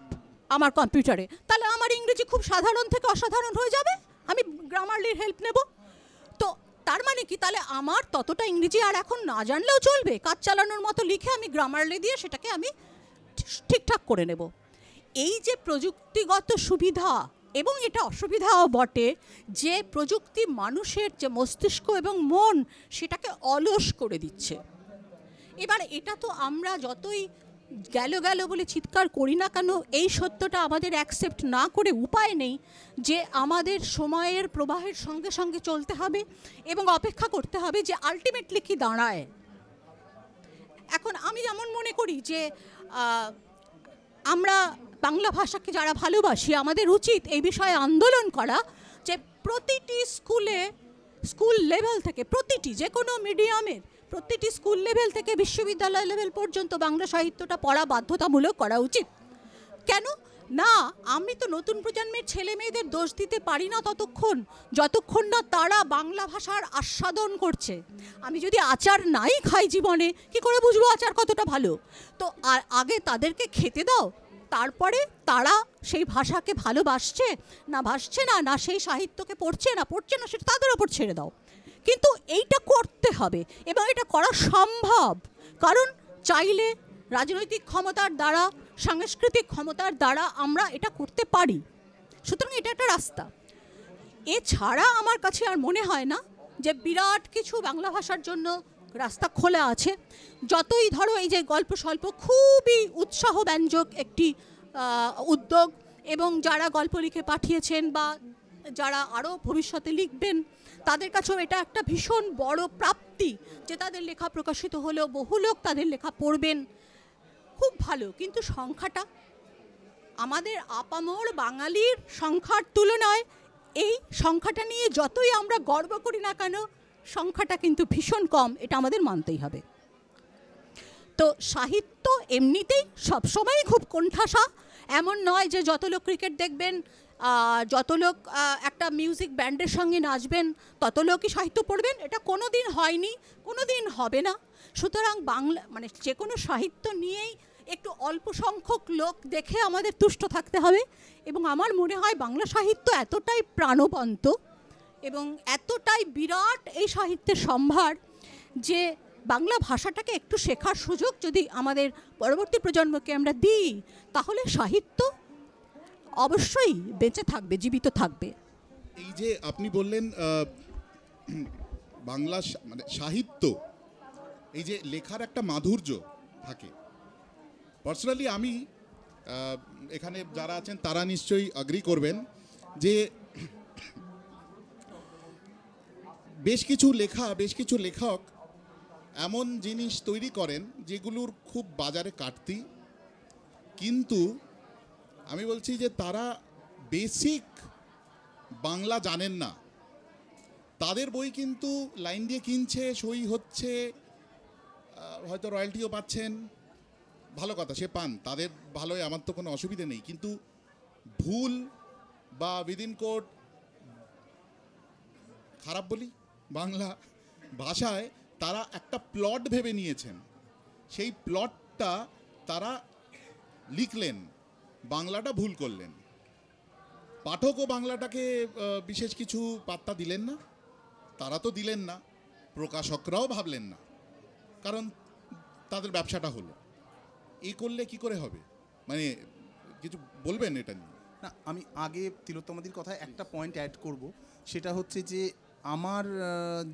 আমার কম্পিউটারে, তাহলে আমার ইংরেজি খুব সাধারণ থেকে অসাধারণ হয়ে যাবে, আমি গ্রামারলির হেল্প নেব। তো তার মানে কি, তাহলে আমার ততটা ইংরেজি আর এখন না জানলেও চলবে, কাজ চালানোর মতো লিখে আমি গ্রামারলি দিয়ে সেটাকে আমি ঠিকঠাক করে নেব। এই যে প্রযুক্তিগত সুবিধা, এবং এটা অসুবিধাও বটে, যে প্রযুক্তি মানুষের যে মস্তিষ্ক এবং মন সেটাকে অলস করে দিচ্ছে। এবার এটা তো আমরা যতই গেল বলে চিৎকার করি না কেন, এই সত্যটা আমাদের অ্যাকসেপ্ট না করে উপায় নেই যে আমাদের সময়ের প্রবাহের সঙ্গে সঙ্গে চলতে হবে এবং অপেক্ষা করতে হবে যে আলটিমেটলি কি দাঁড়ায়। এখন আমি যেমন মনে করি যে আমরা বাংলা ভাষাকে যারা ভালোবাসি, আমাদের উচিত এই বিষয়ে আন্দোলন করা যে প্রতিটি স্কুল লেভেল থেকে, প্রতিটি যে কোনো মিডিয়ামের প্রতিটি স্কুল লেভেল থেকে বিশ্ববিদ্যালয় লেভেল পর্যন্ত বাংলা সাহিত্যটা পড়া বাধ্যতামূলক করা উচিত। কেন না, আমি তো নতুন প্রজন্মের ছেলে মেয়েদের দোষ দিতে পারি না যতক্ষণ না তারা বাংলা ভাষার আস্বাদন করছে। আমি যদি আচার নাই খাই জীবনে, কি করে বুঝবো আচার কতটা ভালো? তো আগে তাদেরকে খেতে দাও, তারপরে তারা সেই ভাষাকে ভালোবাসছে না ভাসছে না সেই সাহিত্যকে পড়ছে না সেটা তাদের ওপর ছেড়ে দাও। কিন্তু এইটা করতে হবে এবং এটা করা সম্ভব, কারণ চাইলে রাজনৈতিক ক্ষমতার দ্বারা, সাংস্কৃতিক ক্ষমতার দ্বারা আমরা এটা করতে পারি। সুতরাং এটা একটা রাস্তা। এছাড়া আমার কাছে আর মনে হয় না যে বিরাট কিছু বাংলা ভাষার জন্য রাস্তা খোলা আছে। যতই ধরো এই যে গল্প স্বল্প খুবই উৎসাহব্যঞ্জক একটি উদ্যোগ, এবং যারা গল্প লিখে পাঠিয়েছেন বা যারা আরও ভবিষ্যতে লিখবেন তাদের কাছেও এটা একটা ভীষণ বড় প্রাপ্তি যে তাদের লেখা প্রকাশিত হলেও বহু লোক তাদের লেখা পড়বেন, খুব ভালো। কিন্তু সংখ্যাটা আমাদের আপামর বাঙালির সংখ্যার তুলনায় এই সংখ্যাটা নিয়ে যতই আমরা গর্ব করি না কেন, সংখ্যাটা কিন্তু ভীষণ কম, এটা আমাদের মানতেই হবে। তো সাহিত্য এমনিতেই সবসময়ই খুব কোণঠাসা। এমন নয় যে যত লোক ক্রিকেট দেখবেন, যত লোক একটা মিউজিক ব্যান্ডের সঙ্গে নাচবেন তত লোকই সাহিত্য পড়বেন, এটা কোনো দিন হয়নি, কোনো দিন হবে না। সুতরাং বাংলা মানে যে কোনো সাহিত্য নিয়েই একটু অল্প সংখ্যক লোক দেখে আমাদের তুষ্ট থাকতে হবে। এবং আমার মনে হয় বাংলা সাহিত্য এতটাই প্রাণবন্ত এবং এতটাই বিরাট এই সাহিত্যের সম্ভার যে বাংলা ভাষাটাকে একটু শেখার সুযোগ যদি আমাদের পরবর্তী প্রজন্মকে আমরা দিই, তাহলে সাহিত্য অবশ্যই বেঁচে থাকবে, জীবিত থাকবে। এই যে আপনি বললেন বাংলা মানে সাহিত্য, এই যে লেখার একটা মাধুর্য থাকে। পার্সোনালি আমি এখানে যারা আছেন তারা নিশ্চয়ই এগ্রি করবেন যে বেশ কিছু লেখক এমন জিনিস তৈরি করেন যেগুলোর খুব বাজারে কাটতি, কিন্তু আমি বলছি যে তারা বেসিক বাংলা জানেন না। তাদের বই কিন্তু লাইন দিয়ে কিনছে, সই হচ্ছে, হয়তো রয়্যালটিও পাচ্ছেন, ভালো কথা, সে পান, তাদের ভালোই, আমার তো কোনো অসুবিধে নেই। কিন্তু ভুল বা উইদিন কোড, খারাপ বলি বাংলা ভাষায়, তারা একটা প্লট ভেবে নিয়েছেন, সেই প্লটটা তারা লিখলেন, বাংলাটা ভুল করলেন। পাঠকও বাংলাটাকে বিশেষ কিছু পাত্তা দিলেন না, তারা তো দিলেন না, প্রকাশকরাও ভাবলেন না, কারণ তাদের ব্যবসাটা হলো। এই করলে কি করে হবে? মানে কিছু বলবেন এটা নিয়ে? না, আমি আগে তিলোত্তমাদির কথায় একটা পয়েন্ট অ্যাড করব, সেটা হচ্ছে যে আমার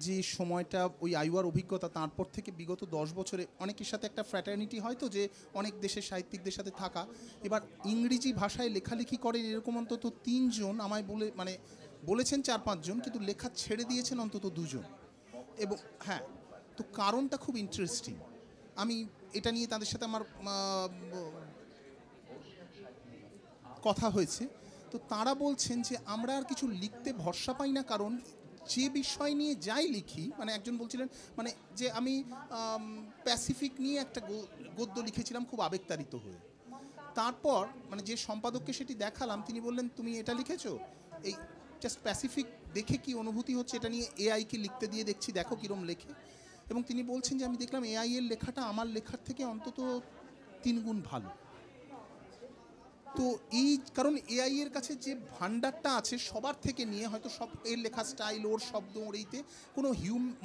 যে সময়টা ওই আইওয়ার অভিজ্ঞতা, তারপর থেকে বিগত 10 বছরে অনেকের সাথে একটা ফ্র্যাটার্নিটি হয়তো, যে অনেক দেশের সাহিত্যিকদের সাথে থাকা। এবার ইংরেজি ভাষায় লেখালেখি করেন এরকম অন্তত 3 জন আমায় বলেছেন, 4-5 জন, কিন্তু লেখা ছেড়ে দিয়েছেন অন্তত 2 জন। এবং হ্যাঁ, তো কারণটা খুব ইন্টারেস্টিং। আমি এটা নিয়ে তাদের সাথে আমার কথা হয়েছে। তো তারা বলছেন যে আমরা আর কিছু লিখতে ভরসা পাই না, কারণ যে বিষয় নিয়ে যাই লিখি, মানে একজন বলছিলেন মানে যে আমি প্যাসিফিক নিয়ে একটা গদ্য লিখেছিলাম খুব আবেগতাড়িত হয়ে, তারপর মানে যে সম্পাদককে সেটি দেখালাম, তিনি বললেন তুমি এটা লিখেছো, এই জাস্ট প্যাসিফিক দেখে কি অনুভূতি হচ্ছে এটা নিয়ে এআইকে লিখতে দিয়ে দেখছি, দেখো কীরকম লেখে। এবং তিনি বলছেন যে আমি দেখলাম এআই এর লেখাটা আমার লেখার থেকে অন্তত 3 গুণ ভালো। তো এই কারণ এআই এর কাছে যে ভান্ডারটা আছে সবার থেকে নিয়ে, হয়তো সব এর লেখা স্টাইল, ওর শব্দ, ওর এইতে কোনো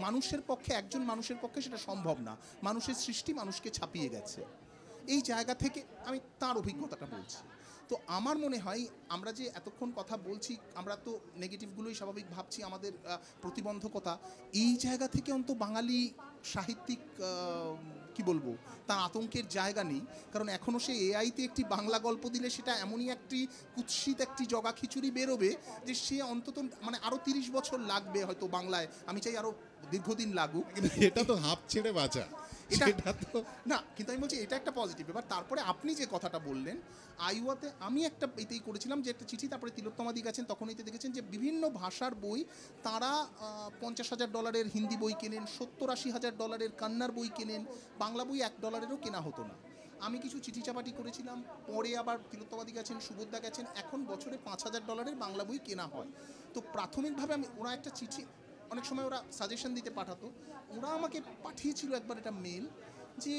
মানুষের পক্ষে, একজন মানুষের পক্ষে সেটা সম্ভব না। মানুষের সৃষ্টি মানুষকে ছাপিয়ে গেছে। এই জায়গা থেকে আমি তার অভিজ্ঞতাটা বলছি। তো আমার মনে হয় আমরা যে এতক্ষণ কথা বলছি, আমরা তো নেগেটিভগুলোই স্বাভাবিক ভাবছি, আমাদের প্রতিবন্ধকতা, এই জায়গা থেকে অন্তত বাঙালি সাহিত্যিক কি বলবো, তার আতঙ্কের জায়গা নেই। কারণ এখনও সে এআইতে একটি বাংলা গল্প দিলে সেটা এমনই একটি কুৎসিত একটি জগা খিচুড়ি বেরোবে যে সে অন্তত মানে আরও 30 বছর লাগবে হয়তো বাংলায়, আমি চাই আরও দীর্ঘদিন লাগুক। এটা তো হাফ ছেড়ে বাঁচা, এটা তো না, কিন্তু আমি বলছি এটা একটা পজিটিভ ব্যাপার। তারপরে আপনি যে কথাটা বললেন, আইওয়াতে আমি একটা এতেই করেছিলাম যে একটা চিঠি, তারপরে তিলোত্তমাদি গেছেন, তখন এতে দেখেছেন যে বিভিন্ন ভাষার বই তারা $50,000 হিন্দি বই কেনেন, $70-80,000 কান্নার বই কেনেন, বাংলা বই $1 কেনা হতো না। আমি কিছু চিঠি চাপাটি করেছিলাম, পরে আবার তিলোত্তমাদি গেছেন, সুবোধদা গেছেন, এখন বছরে $5,000 বাংলা বই কেনা হয়। তো প্রাথমিকভাবে ওরা একটা চিঠি, অনেক সময় ওরা সাজেশন দিতে পাঠাতো, ওরা আমাকে পাঠিয়েছিল একবার এটা মেল, যে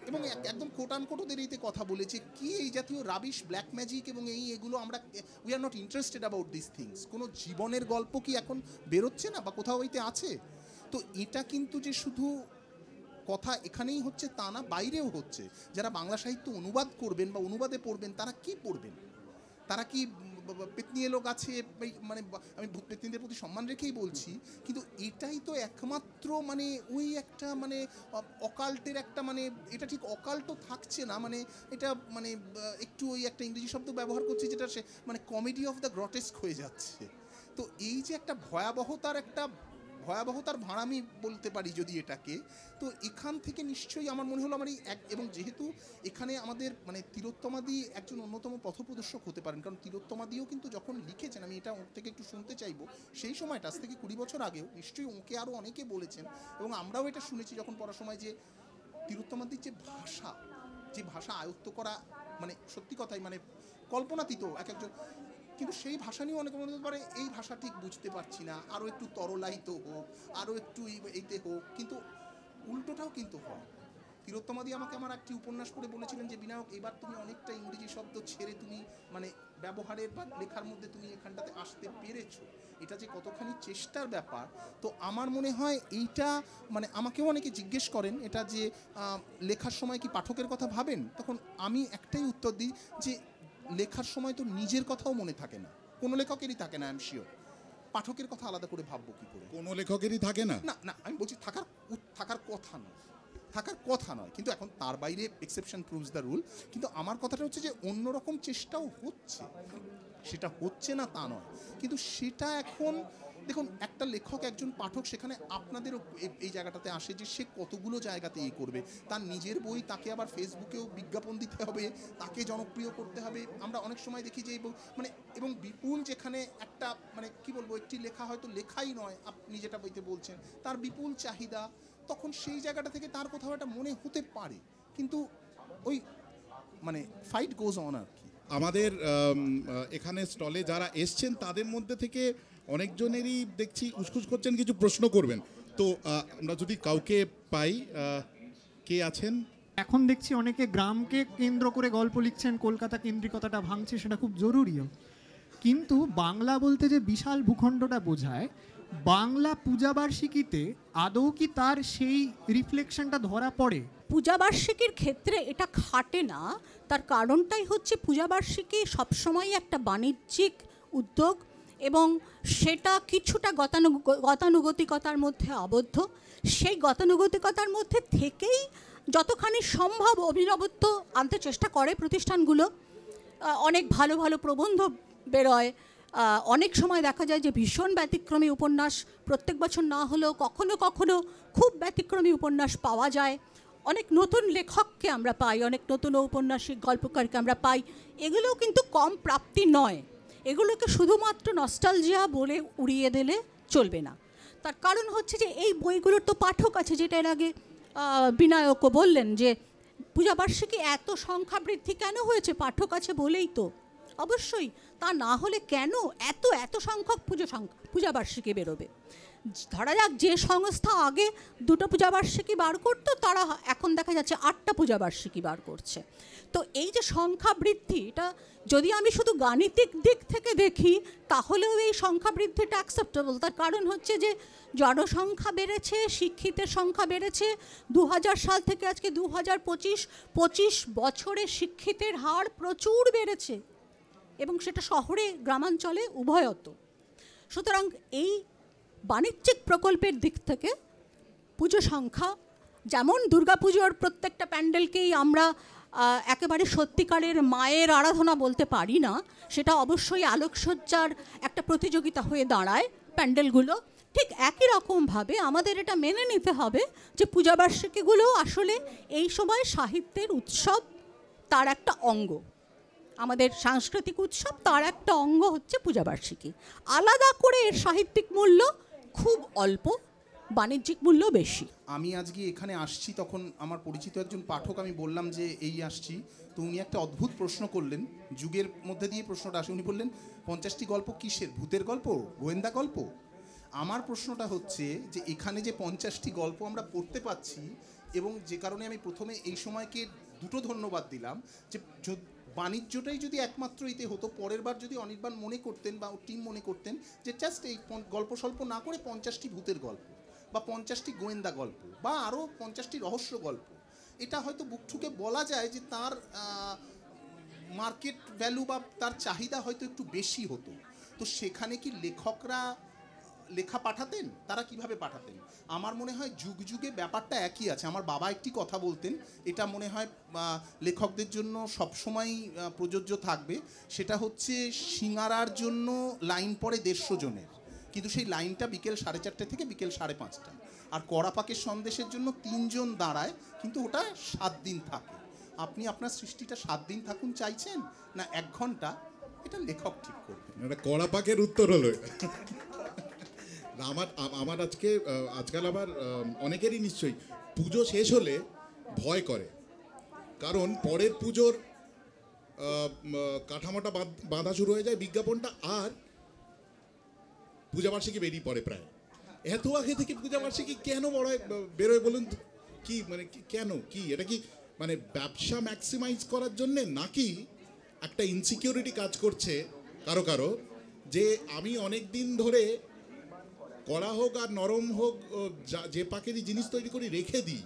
এবং একদম কোটানকোট ওদের এইতে কথা বলেছে কি এই জাতীয় রাবিশ, ব্ল্যাক ম্যাজিক এবং এগুলো আমরা, we are not interested about this things. কোনো জীবনের গল্প কি এখন বেরোচ্ছে না বা কোথাও হইতে আছে? তো এটা কিন্তু যে শুধু কথা এখানেই হচ্ছে তা না, বাইরেও হচ্ছে। যারা বাংলা সাহিত্য অনুবাদ করবেন বা অনুবাদে পড়বেন, তারা কি পড়বেন? তারা কি পেতনি এলো গাছে, মানে আমি ভূত পেতনিদের প্রতি সম্মান রেখেই বলছি, কিন্তু এটাই তো একমাত্র মানে ওই একটা মানে অকাল্টের একটা মানে, এটা ঠিক অকাল্ট থাকছে না, মানে এটা মানে একটু ওই একটা ইংরেজি শব্দ ব্যবহার করছি যেটা সে মানে কমেডি অফ দ্য গ্রটেস্ক হয়ে যাচ্ছে। তো এই যে একটা ভয়াবহতার ভাড়া আমি বলতে পারি যদি এটাকে, তো এখান থেকে নিশ্চয়ই আমার মনে হলো আমার এই এবং যেহেতু এখানে আমাদের মানে তিলোত্তমাদি একজন অন্যতম পথপ্রদর্শক হতে পারেন, কারণ তিলোত্তমাদিও কিন্তু যখন লিখেছেন, আমি এটা ওর থেকে একটু শুনতে চাইবো, সেই সময়টা আজ থেকে 20 বছর আগেও নিশ্চয়ই ওকে আরও অনেকে বলেছেন এবং আমরাও এটা শুনেছি যখন পড়ার সময়, যে তিলোত্তমাদির যে ভাষা আয়ত্ত করা মানে সত্যি কথাই মানে কল্পনাতীত এক একজন, কিন্তু সেই ভাষা নিয়েও অনেকে মনে হতে পারে এই ভাষা ঠিক বুঝতে পারছি না, আরও একটু তরলায়িত হোক, আরও একটু এইতে হোক, কিন্তু উল্টোটাও কিন্তু হয়। তিলোত্তমাদি আমাকে আমার একটি উপন্যাস পড়ে বলেছিলেন যে বিনায়ক, এবার তুমি অনেকটা ইংরেজি শব্দ ছেড়ে তুমি মানে ব্যবহারের বা লেখার মধ্যে তুমি এখানটাতে আসতে পেরেছো, এটা যে কতখানি চেষ্টার ব্যাপার। তো আমার মনে হয় এইটা মানে আমাকেও অনেকে জিজ্ঞেস করেন এটা যে লেখার সময় কি পাঠকের কথা ভাবেন, তখন আমি একটাই উত্তর দিই যে লেখার সময় তো নিজের কথাও মনে থাকে না, কোনো লেখকেরই থাকে না, আই এম শিওর। পাঠকের কথা আলাদা করে ভাববো কি করে? কোনো লেখকেরই থাকে না। না না, আমি বলছি থাকার কথা নয়, কিন্তু এখন তার বাইরে এক্সেপশন প্রুভস দ্য রুল। কিন্তু আমার কথাটা হচ্ছে যে অন্যরকম চেষ্টাও হচ্ছে, সেটা হচ্ছে না তা নয়, কিন্তু সেটা এখন দেখুন একটা লেখক একজন পাঠক সেখানে আপনাদেরও এই জায়গাটাতে আসে যে সে কতগুলো জায়গাতে করবে, তার নিজের বই তাকে আবার ফেসবুকেও বিজ্ঞাপন দিতে হবে, তাকে জনপ্রিয় করতে হবে। আমরা অনেক সময় দেখি যে মানে এবং বিপুল যেখানে একটা মানে কি বলবো, একটি লেখা হয়তো লেখাই নয়, আপনি যেটা বইতে বলছেন, তার বিপুল চাহিদা, তখন সেই জায়গাটা থেকে তার কোথাও একটা মনে হতে পারে, কিন্তু ওই মানে ফাইট গোজ অন আর কি। আমাদের এখানে স্টলে যারা এসছেন তাদের মধ্যে থেকে অনেকজনেরই দেখছি উসখুস করছেন কিছু প্রশ্ন করবেন, তো আমরা যদি কাউকে পাই, কে আছেন? এখন দেখছি অনেকে গ্রামকে কেন্দ্র করে গল্প লিখছেন, কলকাতা কেন্দ্রিকতাটা ভাঙছে, সেটা খুব জরুরিও, কিন্তু বাংলা বলতে যে বিশাল ভূখণ্ডটা বোঝায়, বাংলা পূজাবার্ষিকীতে আদৌ কি তার সেই রিফ্লেকশনটা ধরা পড়ে? পূজাবার্ষিকীর ক্ষেত্রে এটা খাটে না, তার কারণটাই হচ্ছে পূজাবার্ষিকী সবসময় একটা বাণিজ্যিক উদ্যোগ এবং সেটা কিছুটা গতানুগতিকতার মধ্যে আবদ্ধ। সেই গতানুগতিকতার মধ্যে থেকেই যতখানি সম্ভব অভিনবত্ব আনতে চেষ্টা করে প্রতিষ্ঠানগুলো। অনেক ভালো ভালো প্রবন্ধ বেরোয়, অনেক সময় দেখা যায় যে ভীষণ ব্যতিক্রমী উপন্যাস প্রত্যেক বছর না হলেও কখনো কখনো খুব ব্যতিক্রমী উপন্যাস পাওয়া যায়, অনেক নতুন লেখককে আমরা পাই, অনেক নতুন ঔপন্যাসিক গল্পকারকে আমরা পাই। এগুলোও কিন্তু কম প্রাপ্তি নয়, এগুলোকে শুধুমাত্র নস্টালজিয়া বলে উড়িয়ে দিলে চলবে না। তার কারণ হচ্ছে যে এই বইগুলোর তো পাঠক আছে, যেটা এর আগে বিনায়কও বললেন যে পূজাবার্ষিকী এত সংখ্যা বৃদ্ধি কেন হয়েছে, পাঠক আছে বলেই তো। অবশ্যই, তা না হলে কেন এত সংখ্যক পূজাবার্ষিকী বেরোবে? ধরা যাক যে সংস্থা আগে 2টো পূজাবার্ষিকী বার করতো, তারা এখন দেখা যাচ্ছে 8টা পূজাবার্ষিকী বার করছে। তো এই যে সংখ্যা বৃদ্ধি, এটা যদি আমি শুধু গাণিতিক দিক থেকে দেখি তাহলেও এই সংখ্যা বৃদ্ধিটা অ্যাকসেপ্টেবল। তার কারণ হচ্ছে যে জনসংখ্যা বেড়েছে, শিক্ষিতের সংখ্যা বেড়েছে। 2000 সাল থেকে আজকে 2025 বছরে শিক্ষিতের হার প্রচুর বেড়েছে এবং সেটা শহরে গ্রামাঞ্চলে উভয়ত। সুতরাং এই বাণিজ্যিক প্রকল্পের দিক থেকে পুজো সংখ্যা, যেমন দুর্গাপুজোর প্রত্যেকটা প্যান্ডেলকেই আমরা একেবারে সত্যিকারের মায়ের আরাধনা বলতে পারি না, সেটা অবশ্যই আলোকসজ্জার একটা প্রতিযোগিতা হয়ে দাঁড়ায় প্যান্ডেলগুলো, ঠিক একই রকমভাবে আমাদের এটা মেনে নিতে হবে যে পূজাবার্ষিকীগুলো আসলে এই সময় সাহিত্যের উৎসব, তার একটা অঙ্গ, আমাদের সাংস্কৃতিক উৎসব, তার একটা অঙ্গ হচ্ছে পূজাবার্ষিকী। আলাদা করে এর সাহিত্যিক মূল্য খুব অল্প, বাণিজ্যিক মূল্য বেশি। আমি আজকে এখানে আসছি, তখন আমার পরিচিত একজন পাঠক, আমি বললাম যে এই আসছি, তো উনি একটা অদ্ভুত প্রশ্ন করলেন, যুগের মধ্যে দিয়ে প্রশ্নটা আসে। উনি বললেন 50টি গল্প কিসের, ভূতের গল্প, গোয়েন্দা গল্প? আমার প্রশ্নটা হচ্ছে যে এখানে যে 50টি গল্প আমরা পড়তে পাচ্ছি, এবং যে কারণে আমি প্রথমে এই সময়কে দুটো ধন্যবাদ দিলাম, যে বাণিজ্যটাই যদি একমাত্র এতে হতো, পরের বার যদি অনির্বাণ মনে করতেন বা টিম মনে করতেন যে জাস্ট এই গল্প স্বল্প না করে 50টি ভূতের গল্প, বা 50টি গোয়েন্দা গল্প বা আরও 50টি রহস্য গল্প, এটা হয়তো বুক ঠুকে বলা যায় যে তার মার্কেট ভ্যালু বা তার চাহিদা হয়তো একটু বেশি হতো। তো সেখানে কি লেখকরা লেখা পাঠাতেন? তারা কিভাবে পাঠাতেন? আমার মনে হয় যুগ যুগে ব্যাপারটা একই আছে। আমার বাবা একটি কথা বলতেন, এটা মনে হয় লেখকদের জন্য সবসময় প্রযোজ্য থাকবে, সেটা হচ্ছে সিঙ্গারার জন্য লাইন পড়ে 150 জনের, কিন্তু সেই লাইনটা বিকেল 4:30 থেকে বিকেল 5:30, আর কড়াপাকের সন্দেশের জন্য 3 জন দাঁড়ায়, কিন্তু ওটা 7 দিন থাকে। আপনি আপনার সৃষ্টিটা 7 দিন থাকুন চাইছেন না 1 ঘন্টা, এটা লেখক ঠিক করবেন। এটা কড়া পাকের উত্তর হলো আমার আজকাল আবার অনেকেরই নিশ্চয়ই পুজো শেষ হলে ভয় করে, কারণ পরের পুজোর কাঠামোটা বাঁধা শুরু হয়ে যায়, বিজ্ঞাপনটা, আর পূজাবার্ষিকী বেরিয়ে পড়ে প্রায়। এত আগে থেকে পূজাবার্ষিকী কেন বেরোয় বলুন তো? কি মানে কেন, কি এটা কি মানে ব্যবসা ম্যাক্সিমাইজ করার জন্যে, নাকি একটা ইনসিকিউরিটি কাজ করছে কারো কারো, যে আমি অনেক দিন ধরে কড়া হোক আর নরম হোক যে পাকেরই জিনিস তৈরি করি রেখে দিই,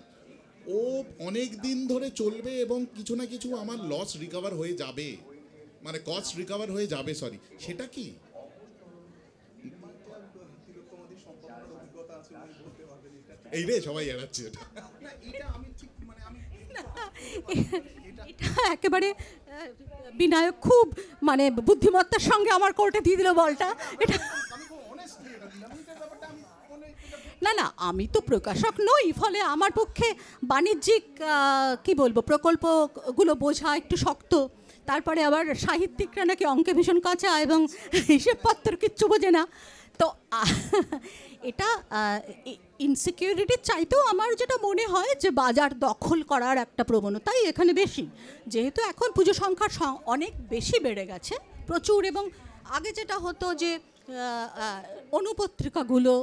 ও অনেক দিন ধরে চলবে এবং কিছু না কিছু আমার লস রিকভার হয়ে যাবে, মানে কস্ট রিকভার হয়ে যাবে, সরি, সেটা কি? এই রে সবাই এড়াচ্ছে এটা। এটা একেবারে বিনায়ক খুব মানে বুদ্ধিমত্তার সঙ্গে আমার কোর্টে দিয়ে দিল বলটা। এটা না না, আমি তো প্রকাশক নই, ফলে আমার পক্ষে বাণিজ্যিক কি বলবো প্রকল্পগুলো বোঝা একটু শক্ত। তারপরে আবার সাহিত্যিকরা নাকি অঙ্কে ভীষণ কাঁচা এবং হিসেবপত্র কিচ্ছু বোঝে না। তো এটা ইনসিকিউরিটির চাইতেও আমার যেটা মনে হয় যে বাজার দখল করার একটা প্রবণতাই এখানে বেশি, যেহেতু এখন পুজো সংখ্যা অনেক বেশি বেড়ে গেছে প্রচুর, এবং আগে যেটা হতো যে অনুপত্রিকাগুলো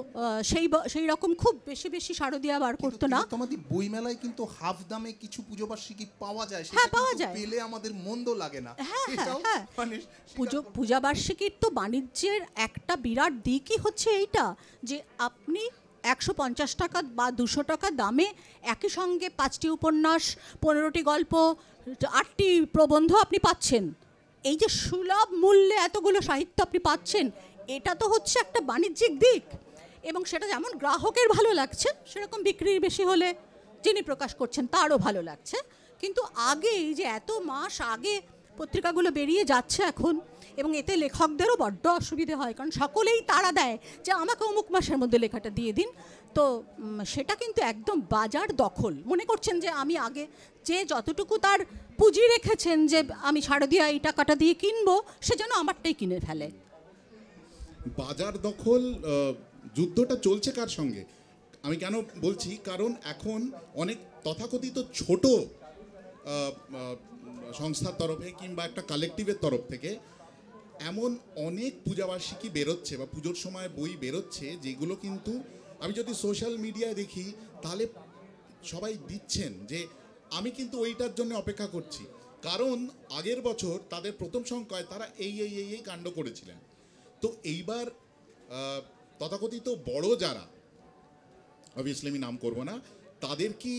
সেই রকম খুব বেশি বেশি শারদীয়া বার করতো না। তোমাদের বইমেলায় কিন্তু হাফ দামে কিছু পুজোবার্ষিকী পাওয়া যায়, হ্যাঁ পাওয়া যায়, পেলে আমাদের মন্দ লাগে না। হ্যাঁ হ্যাঁ হ্যাঁ, পূজাবার্ষিকীর তো বাণিজ্যের একটা বিরাট দিকই হচ্ছে এইটা, যে আপনি 150 টাকা বা 200 টাকা দামে একই সঙ্গে 5টি উপন্যাস, 15টি গল্প, 8টি প্রবন্ধ আপনি পাচ্ছেন। এই যে সুলভ মূল্যে এতগুলো সাহিত্য আপনি পাচ্ছেন, এটা তো হচ্ছে একটা বাণিজ্যিক দিক, এবং সেটা যেমন গ্রাহকের ভালো লাগছে, সেরকম বিক্রির বেশি হলে যিনি প্রকাশ করছেন তারও ভালো লাগছে। কিন্তু আগে এই যে এত মাস আগে পত্রিকাগুলো বেরিয়ে যাচ্ছে এখন, এবং এতে লেখকদেরও বড্ড অসুবিধে হয়, কারণ সকলেই তাড়া দেয় যে আমাকে অমুক মাসের মধ্যে লেখাটা দিয়ে দিন। তো সেটা কিন্তু একদম বাজার দখল। মনে করছেন যে আমি আগে যে যতটুকু তার পুঁজি রেখেছেন যে আমি শারদীয়া এই টাকাটা দিয়ে কিনবো, সে যেন আমারটাই কিনে ফেলে। বাজার দখল যুদ্ধটা চলছে কার সঙ্গে? আমি কেন বলছি, কারণ এখন অনেক তথাকথিত ছোট সংস্থার তরফে কিংবা একটা কালেকটিভের তরফ থেকে এমন অনেক পূজাবার্ষিকী বেরোচ্ছে বা পুজোর সময় বই বেরোচ্ছে, যেগুলো কিন্তু আমি যদি সোশ্যাল মিডিয়ায় দেখি তাহলে সবাই দিচ্ছেন যে আমি কিন্তু ওইটার জন্য অপেক্ষা করছি, কারণ আগের বছর তাদের প্রথম সংখ্যায় তারা এই কাণ্ড করেছিলেন। তো এইবার তথাকথিত বড় যারা, অবভিয়াসলি আমি নাম করব না, তাদের কি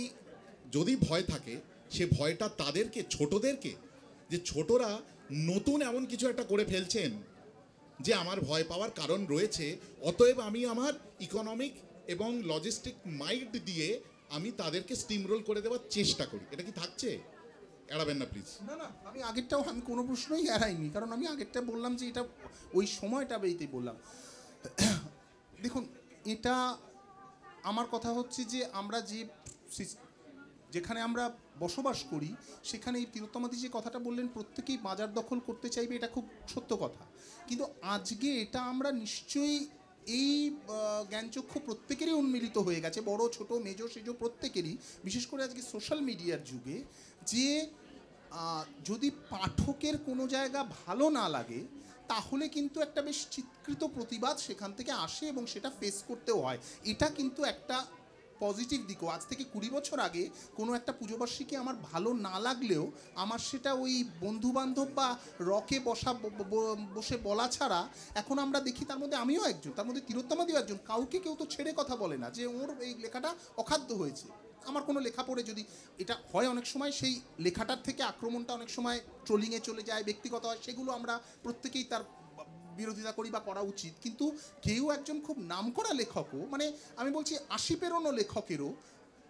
যদি ভয় থাকে, সে ভয়টা তাদেরকে, ছোটদেরকে, যে ছোটরা নতুন এমন কিছু একটা করে ফেলছেন যে আমার ভয় পাওয়ার কারণ রয়েছে, অতএব আমি আমার ইকোনমিক এবং লজিস্টিক মাইন্ড দিয়ে আমি তাদেরকে স্টিমরোল করে দেওয়ার চেষ্টা করি। এটা কি থাকছে? এড়াবেন না প্লিজ। না না, আমি কোনো প্রশ্নই এড়াইনি, কারণ আমি আগেরটা বললাম যে এটা ওই সময়টা বেরিয়েই বললাম। দেখুন, এটা আমার কথা হচ্ছে যে আমরা যেখানে আমরা বসবাস করি সেখানে এই তিলোত্তমাদি যে কথাটা বললেন, প্রত্যেকেই বাজার দখল করতে চাইবে, এটা খুব সত্য কথা। কিন্তু আজকে এটা আমরা নিশ্চয়ই এই জ্ঞানচক্ষু প্রত্যেকেরই উন্মিলিত হয়ে গেছে, বড় ছোট মেজো সেজো প্রত্যেকেরই, বিশেষ করে আজকে সোশ্যাল মিডিয়ার যুগে, যে যদি পাঠকের কোনো জায়গা ভালো না লাগে তাহলে কিন্তু একটা বেশ চিৎকৃত প্রতিবাদ সেখান থেকে আসে এবং সেটা ফেস করতেও হয়। এটা কিন্তু একটা পজিটিভ দিকও। আজ থেকে 20 বছর আগে কোনো একটা পুজোবার্ষিকী আমার ভালো না লাগলেও আমার সেটা ওই বন্ধুবান্ধব বা রকে বসে বলা ছাড়া এখন আমরা দেখি, তার মধ্যে আমিও একজন, তার মধ্যে তিলোত্তমাদিও একজন, কাউকে কেউ তো ছেড়ে কথা বলে না যে ওর এই লেখাটা অখাদ্য হয়েছে। আমার কোনো লেখা পড়ে যদি এটা হয়, অনেক সময় সেই লেখাটার থেকে আক্রমণটা অনেক সময় ট্রোলিংয়ে চলে যায়, ব্যক্তিগত হয়, সেগুলো আমরা প্রত্যেকেই তার বিরোধিতা করি বা করা উচিত। কিন্তু কেউ একজন খুব নামকরা লেখকও, মানে আমি বলছি 80 পেরোনো লেখকেরও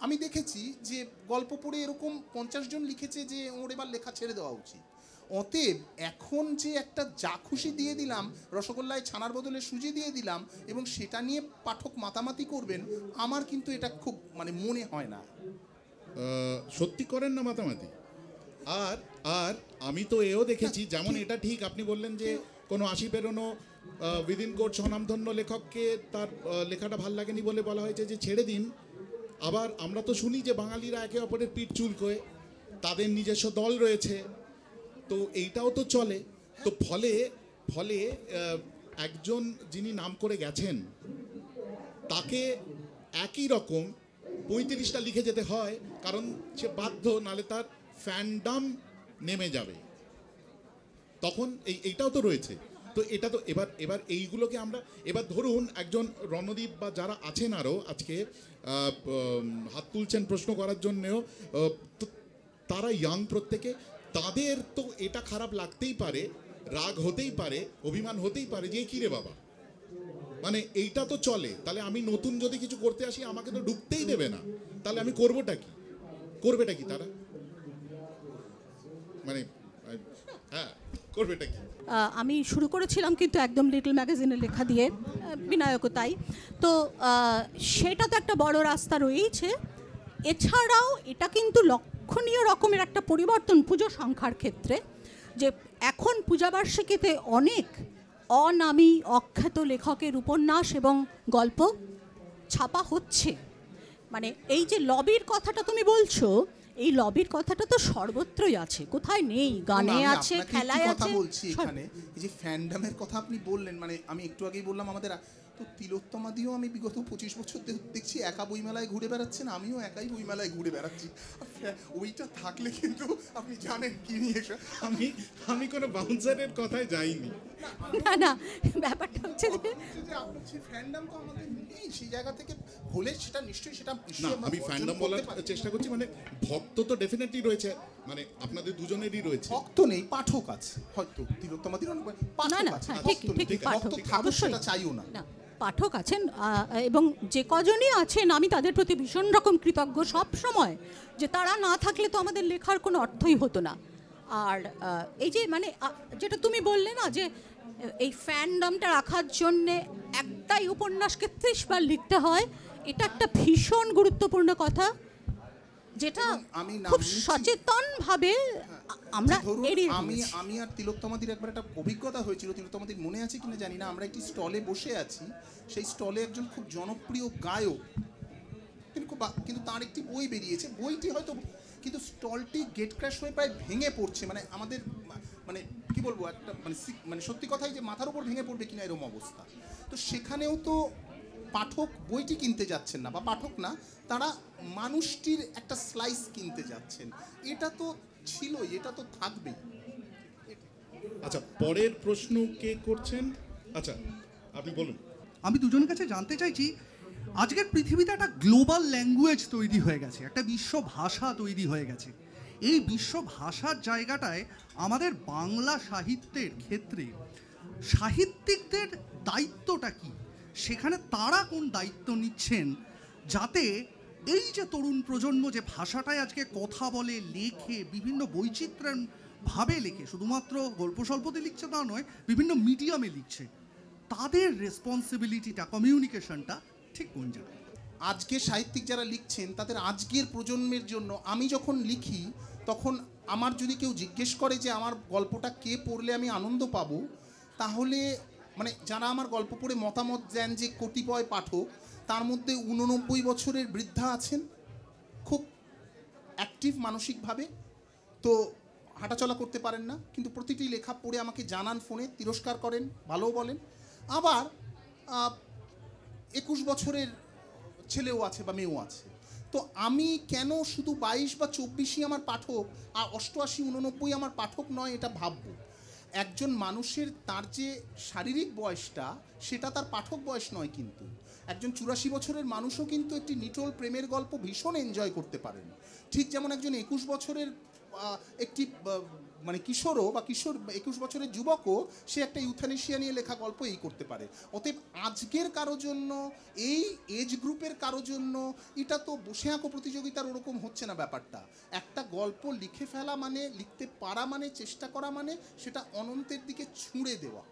আমি দেখেছি যে গল্প পড়ে এরকম 50 জন লিখেছে যে ওর এবার লেখা ছেড়ে দেওয়া উচিত। অতএব এখন যে একটা যা খুশি দিয়ে দিলাম, রসগোল্লায় ছানার বদলে সুজি দিয়ে দিলাম এবং সেটা নিয়ে পাঠক মাতামাতি করবেন, আমার কিন্তু এটা খুব মানে মনে হয় না। সত্যি করেন না মাতামাতি। আর আর আমি তো এও দেখেছি, যেমন এটা ঠিক আপনি বললেন যে কোনো 80 পেরোনো উইদিন কোর্ট স্বনামধন্য লেখককে তার লেখাটা ভাল লাগেনি বলে বলা হয়েছে যে ছেড়ে দিন। আবার আমরা তো শুনি যে বাঙালিরা একে অপরের পিঠ চুলকোয়, তাদের নিজস্ব দল রয়েছে, তো এইটাও তো চলে। তো ফলে ফলে একজন যিনি নাম করে গেছেন তাকে একই রকম 35টা লিখে যেতে হয়, কারণ সে বাধ্য, নালে তার ফ্যান্ডাম নেমে যাবে। তখন এইটাও তো রয়েছে। তো এটা তো এবার এইগুলোকে আমরা, এবার ধরুন একজন রণদীপ বা যারা আছেন আরও আজকে হাত তুলছেন প্রশ্ন করার জন্যেও, তো তারা ইয়াং প্রত্যেকে, তাদের তো এটা খারাপ লাগতেই পারে, রাগ হতেই পারে, অভিমান হতেই পারে যে কী রে বাবা, মানে এইটা তো চলে, তাহলে আমি নতুন যদি কিছু করতে আসি আমাকে তো ঢুকতেই দেবে না, তাহলে আমি করবেটা কি তারা, মানে হ্যাঁ করবেটা কি? আমি শুরু করেছিলাম কিন্তু একদম লিটল ম্যাগাজিনের লেখা দিয়ে, বিনায়কও তাই। তো সেটা তো একটা বড় রাস্তা রয়েছে। এছাড়াও এটা কিন্তু লক্ষণীয় রকমের একটা পরিবর্তন পুজো সংখ্যার ক্ষেত্রে, যে এখন পূজাবার্ষিকীতে অনেক অনামী অখ্যাত লেখকের উপন্যাস এবং গল্প ছাপা হচ্ছে। মানে এই যে লবির কথাটা তুমি বলছো, এই লবির কথাটা তো সর্বত্রই আছে, কোথায় নেই, গানে আছে, খেলায় আছে। বলছি এখানে এই যে ফ্যান্ডামের কথা আপনি বললেন, মানে আমি একটু আগেই বললাম আমাদের তো তিলোত্তমাদিও আমি বিগত 25 বছর দেখছি একা বইমেলায় ঘুরে বেড়াচ্ছেন, আমিও একাই বইমেলায় ঘুরে বেড়াচ্ছি। ওইটা থাকলে কিন্তু আপনি জানেন কি নিয়ে আমি কোনো বাউন্সারের কথায় যাইনি। না ব্যাপারটা হচ্ছে যে আপনার সেই ফ্যান্ডাম তো আমাদের নেই, সেই জায়গা থেকে হলে সেটা নিশ্চয়ই না, আমি ফ্যান্ডাম বলার চেষ্টা করছি, মানে ভক্ত তো ডেফিনেটলি রয়েছে, মানে আপনাদের দুজনেরই রয়েছে। ভক্ত নেই, পাঠক আছে হয়তো তিলোত্তমাদির অনেক পাঠক আছে, ঠিক ভক্ত থাকুক সেটা চাইও না। পাঠক আছেন, এবং যে কজনই আছেন আমি তাদের প্রতি ভীষণ রকম কৃতজ্ঞ সব সময়, যে তারা না থাকলে তো আমাদের লেখার কোনো অর্থই হতো না। আর এই যে মানে যেটা তুমি বললে না, যে এই ফ্যান্ডামটা রাখার জন্যে একটাই উপন্যাসকে 30 বার লিখতে হয়, এটা একটা ভীষণ গুরুত্বপূর্ণ কথা, যেটা খুব সচেতনভাবে আমরা এড়িয়ে দিয়েছি। আমি আর তিলোত্তমাদির একবার একটা অভিজ্ঞতা হয়েছিল, তিলোত্তমাদির মনে আছে কিনা জানি না, আমরা একটি স্টলে বসে আছি, সেই স্টলে একজন খুব জনপ্রিয় গায়ক, কিন্তু তার একটি বই বেরিয়েছে, বইটি হয়তো, কিন্তু স্টলটি গেট ক্র্যাশ হয়ে প্রায় ভেঙে পড়ছে, মানে আমাদের মানে কি বলবো, একটা মানে সত্যি কথাই যে মাথার উপর ভেঙে পড়বে কিনা এরকম অবস্থা। তো সেখানেও তো পাঠক বইটি কিনতে যাচ্ছেন না, বা পাঠক না, তারা মানুষটির একটা স্লাইস কিনতে যাচ্ছেন। এটা তো ছিলই, এটা তো থাকবেই। আচ্ছা, পরের প্রশ্ন কে করছেন? আচ্ছা আপনি বলুন। আমি দুজনের কাছে জানতে চাইছি, আজকের পৃথিবীতে একটা গ্লোবাল ল্যাঙ্গুয়েজ তৈরি হয়ে গেছে, একটা বিশ্ব ভাষা তৈরি হয়ে গেছে। এই বিশ্ব ভাষার জায়গাটায় আমাদের বাংলা সাহিত্যের ক্ষেত্রে সাহিত্যিকদের দায়িত্বটা কি? সেখানে তারা কোন দায়িত্ব নিচ্ছেন যাতে এই যে তরুণ প্রজন্ম যে ভাষাটায় আজকে কথা বলে, লেখে, বিভিন্ন বৈচিত্র্যের ভাবে লেখে, শুধুমাত্র গল্প স্বল্পতে লিখছে তা নয়, বিভিন্ন মিডিয়ামে লিখছে, তাদের রেসপন্সিবিলিটিটা, কমিউনিকেশনটা ঠিক কোন জায়গায়? আজকে সাহিত্যিক যারা লিখছেন তাদের আজকের প্রজন্মের জন্য, আমি যখন লিখি তখন আমার যদি কেউ জিজ্ঞেস করে যে আমার গল্পটা কে পড়লে আমি আনন্দ পাবো, তাহলে মানে যারা আমার গল্প পড়ে মতামত দেন যে কতিপয় পাঠক, তার মধ্যে 89 বছরের বৃদ্ধা আছেন, খুব অ্যাক্টিভ মানসিকভাবে, তো হাঁটাচলা করতে পারেন না, কিন্তু প্রতিটি লেখা পড়ে আমাকে জানান, ফোনে তিরস্কার করেন, ভালোও বলেন। আবার 21 বছরের ছেলেও আছে বা মেয়েও আছে। তো আমি কেন শুধু 22 বা 24ই আমার পাঠক আর 88, 89 আমার পাঠক নয় এটা ভাববো? একজন মানুষের তার যে শারীরিক বয়সটা সেটা তার পাঠক বয়স নয়, কিন্তু একজন 84 বছরের মানুষও কিন্তু একটি নিটোল প্রেমের গল্প ভীষণ এনজয় করতে পারেন। ঠিক যেমন একজন 21 বছরের একটি মানে কিশোরও বা 21 বছরের যুবকও সে একটা ইউথ্যানেশিয়া নিয়ে লেখা গল্প এই করতে পারে। অতএব আজকের কারো জন্য, এই এজ গ্রুপের কারো জন্য এটা তো বসে আঁকো প্রতিযোগিতার ওরকম হচ্ছে না ব্যাপারটা। একটা গল্প লিখে ফেলা মানে, লিখতে পারা মানে, চেষ্টা করা মানে সেটা অনন্তের দিকে ছুঁড়ে দেওয়া।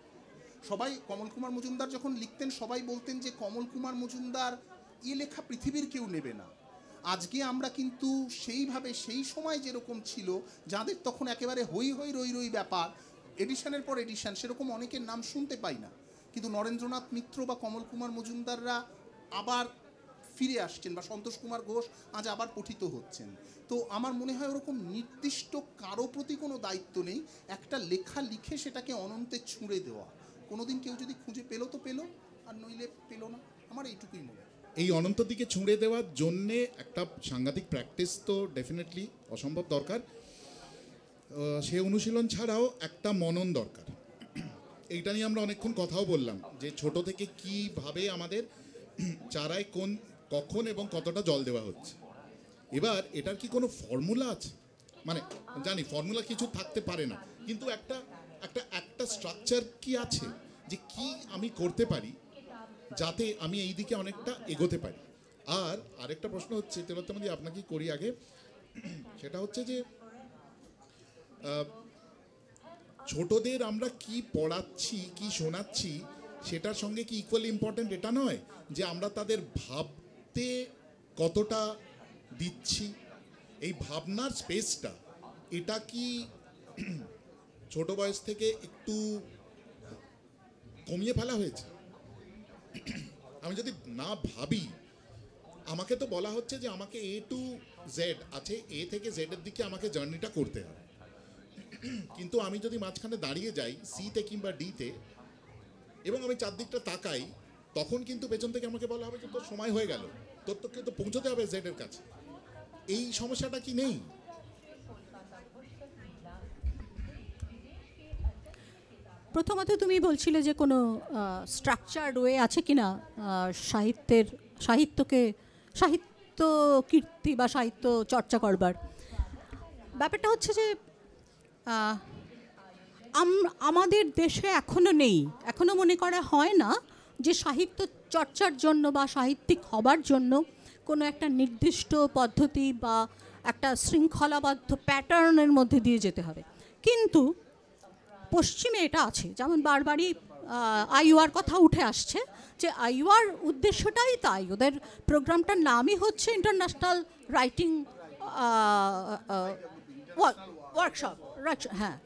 সবাই কমল কুমার মজুমদার যখন লিখতেন সবাই বলতেন যে কমল কুমার মজুমদার লেখা পৃথিবীর কেউ নেবে না। আজকে আমরা কিন্তু সেইভাবে সেই সময় যেরকম ছিল, যাদের তখন একেবারে হই হই রই রই ব্যাপার, এডিশনের পর এডিশন, সেরকম অনেকের নাম শুনতে পাই না, কিন্তু নরেন্দ্রনাথ মিত্র বা কমল কুমার মজুমদাররা আবার ফিরে আসছেন, বা সন্তোষ কুমার ঘোষ আজ আবার পঠিত হচ্ছেন। তো আমার মনে হয় ওরকম নির্দিষ্ট কারো প্রতি কোনো দায়িত্ব নেই, একটা লেখা লিখে সেটাকে অনন্তে ছুঁড়ে দেওয়া। কোনোদিন কেউ যদি খুঁজে পেলো তো পেলো, আর নইলে পেলো না। আমার এইটুকুই মনে হয়। এই অনন্ত দিকে ছুঁড়ে দেওয়ার জন্যে একটা সাংঘাতিক প্র্যাকটিস তো ডেফিনেটলি অসম্ভব দরকার। সে অনুশীলন ছাড়াও একটা মনন দরকার। এইটা নিয়ে আমরা অনেকক্ষণ কথাও বললাম যে ছোট থেকে কিভাবে আমাদের চারায় কখন এবং কতটা জল দেওয়া হচ্ছে। এবার এটার কি কোনো ফর্মুলা আছে? মানে জানি ফর্মুলা কিছু থাকতে পারে না, কিন্তু একটা স্ট্রাকচার কি আছে যে কি আমি করতে পারি যাতে আমি এই দিকে অনেকটা এগোতে পারি? আর আরেকটা প্রশ্ন হচ্ছে তিলোত্তমাদি, আপনাকে করি আগে, সেটা হচ্ছে যে ছোটদের আমরা কি পড়াচ্ছি, কি শোনাচ্ছি, সেটার সঙ্গে কি ইকুয়ালি ইম্পর্টেন্ট এটা নয় যে আমরা তাদের ভাবতে কতটা দিচ্ছি? এই ভাবনার স্পেসটা এটা কি ছোট বয়স থেকে একটু কমিয়ে ফেলা হয়েছে? আমি যদি না ভাবি, আমাকে তো বলা হচ্ছে যে আমাকে A to Z আছে, A থেকে Z এর দিকে আমাকে জার্নিটা করতে হবে, কিন্তু আমি যদি মাঝখানে দাঁড়িয়ে যাই সিতে কিংবা ডিতে এবং আমি চারদিকটা তাকাই, তখন কিন্তু পেছন থেকে আমাকে বলা হবে যে তোর সময় হয়ে গেল, তোকে তো পৌঁছতে হবে Z এর কাছে। এই সমস্যাটা কি নেই? প্রথমত তুমি বলছিলে যে কোনো স্ট্রাকচার্ড ওয়ে আছে কিনা সাহিত্য কীর্তি বা সাহিত্য চর্চা করবার। ব্যাপারটা হচ্ছে যে আমাদের দেশে এখনো নেই, এখনো মনে করা হয় না যে সাহিত্য চর্চার জন্য বা সাহিত্যিক হবার জন্য কোনো একটা নির্দিষ্ট পদ্ধতি বা একটা শৃঙ্খলাবদ্ধ প্যাটার্নের মধ্যে দিয়ে যেতে হবে। কিন্তু পশ্চিমে এটা আছে, যেমন বারবারই আইওয়ার কথা উঠে আসছে, যে আইওয়ার উদ্দেশ্যটাই তাই, ওদের প্রোগ্রামটার নামই হচ্ছে ইন্টারন্যাশনাল রাইটিং ওয়ার্কশপ। হ্যাঁ,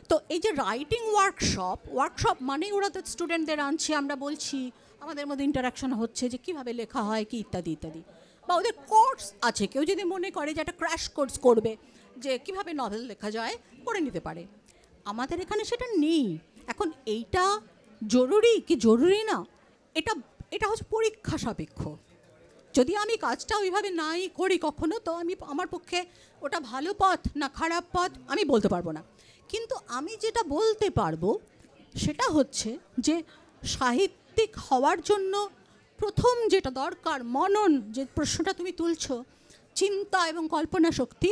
তো এই যে রাইটিং ওয়ার্কশপ মানে ওরা তো স্টুডেন্টদের আনছে, আমরা বলছি, আমাদের মধ্যে ইন্টারাকশন হচ্ছে যে কীভাবে লেখা হয় কি ইত্যাদি ইত্যাদি, বা ওদের কোর্স আছে, কেউ যদি মনে করে যে একটা ক্র্যাশ কোর্স করবে যে কীভাবে নভেল লেখা যায়, করে নিতে পারে। আমাদের এখানে সেটা নেই। এখন এইটা জরুরি কি জরুরি না, এটা হচ্ছে পরীক্ষা সাপেক্ষ। যদি আমি কাজটা ওইভাবে নাই করি কখনো, তো আমার পক্ষে ওটা ভালো পথ না খারাপ পথ আমি বলতে পারবো না। কিন্তু আমি যেটা বলতে পারবো সেটা হচ্ছে যে সাহিত্যিক হওয়ার জন্য প্রথম যেটা দরকার, মনন, যে প্রশ্নটা তুমি তুলছ, চিন্তা এবং কল্পনা শক্তি,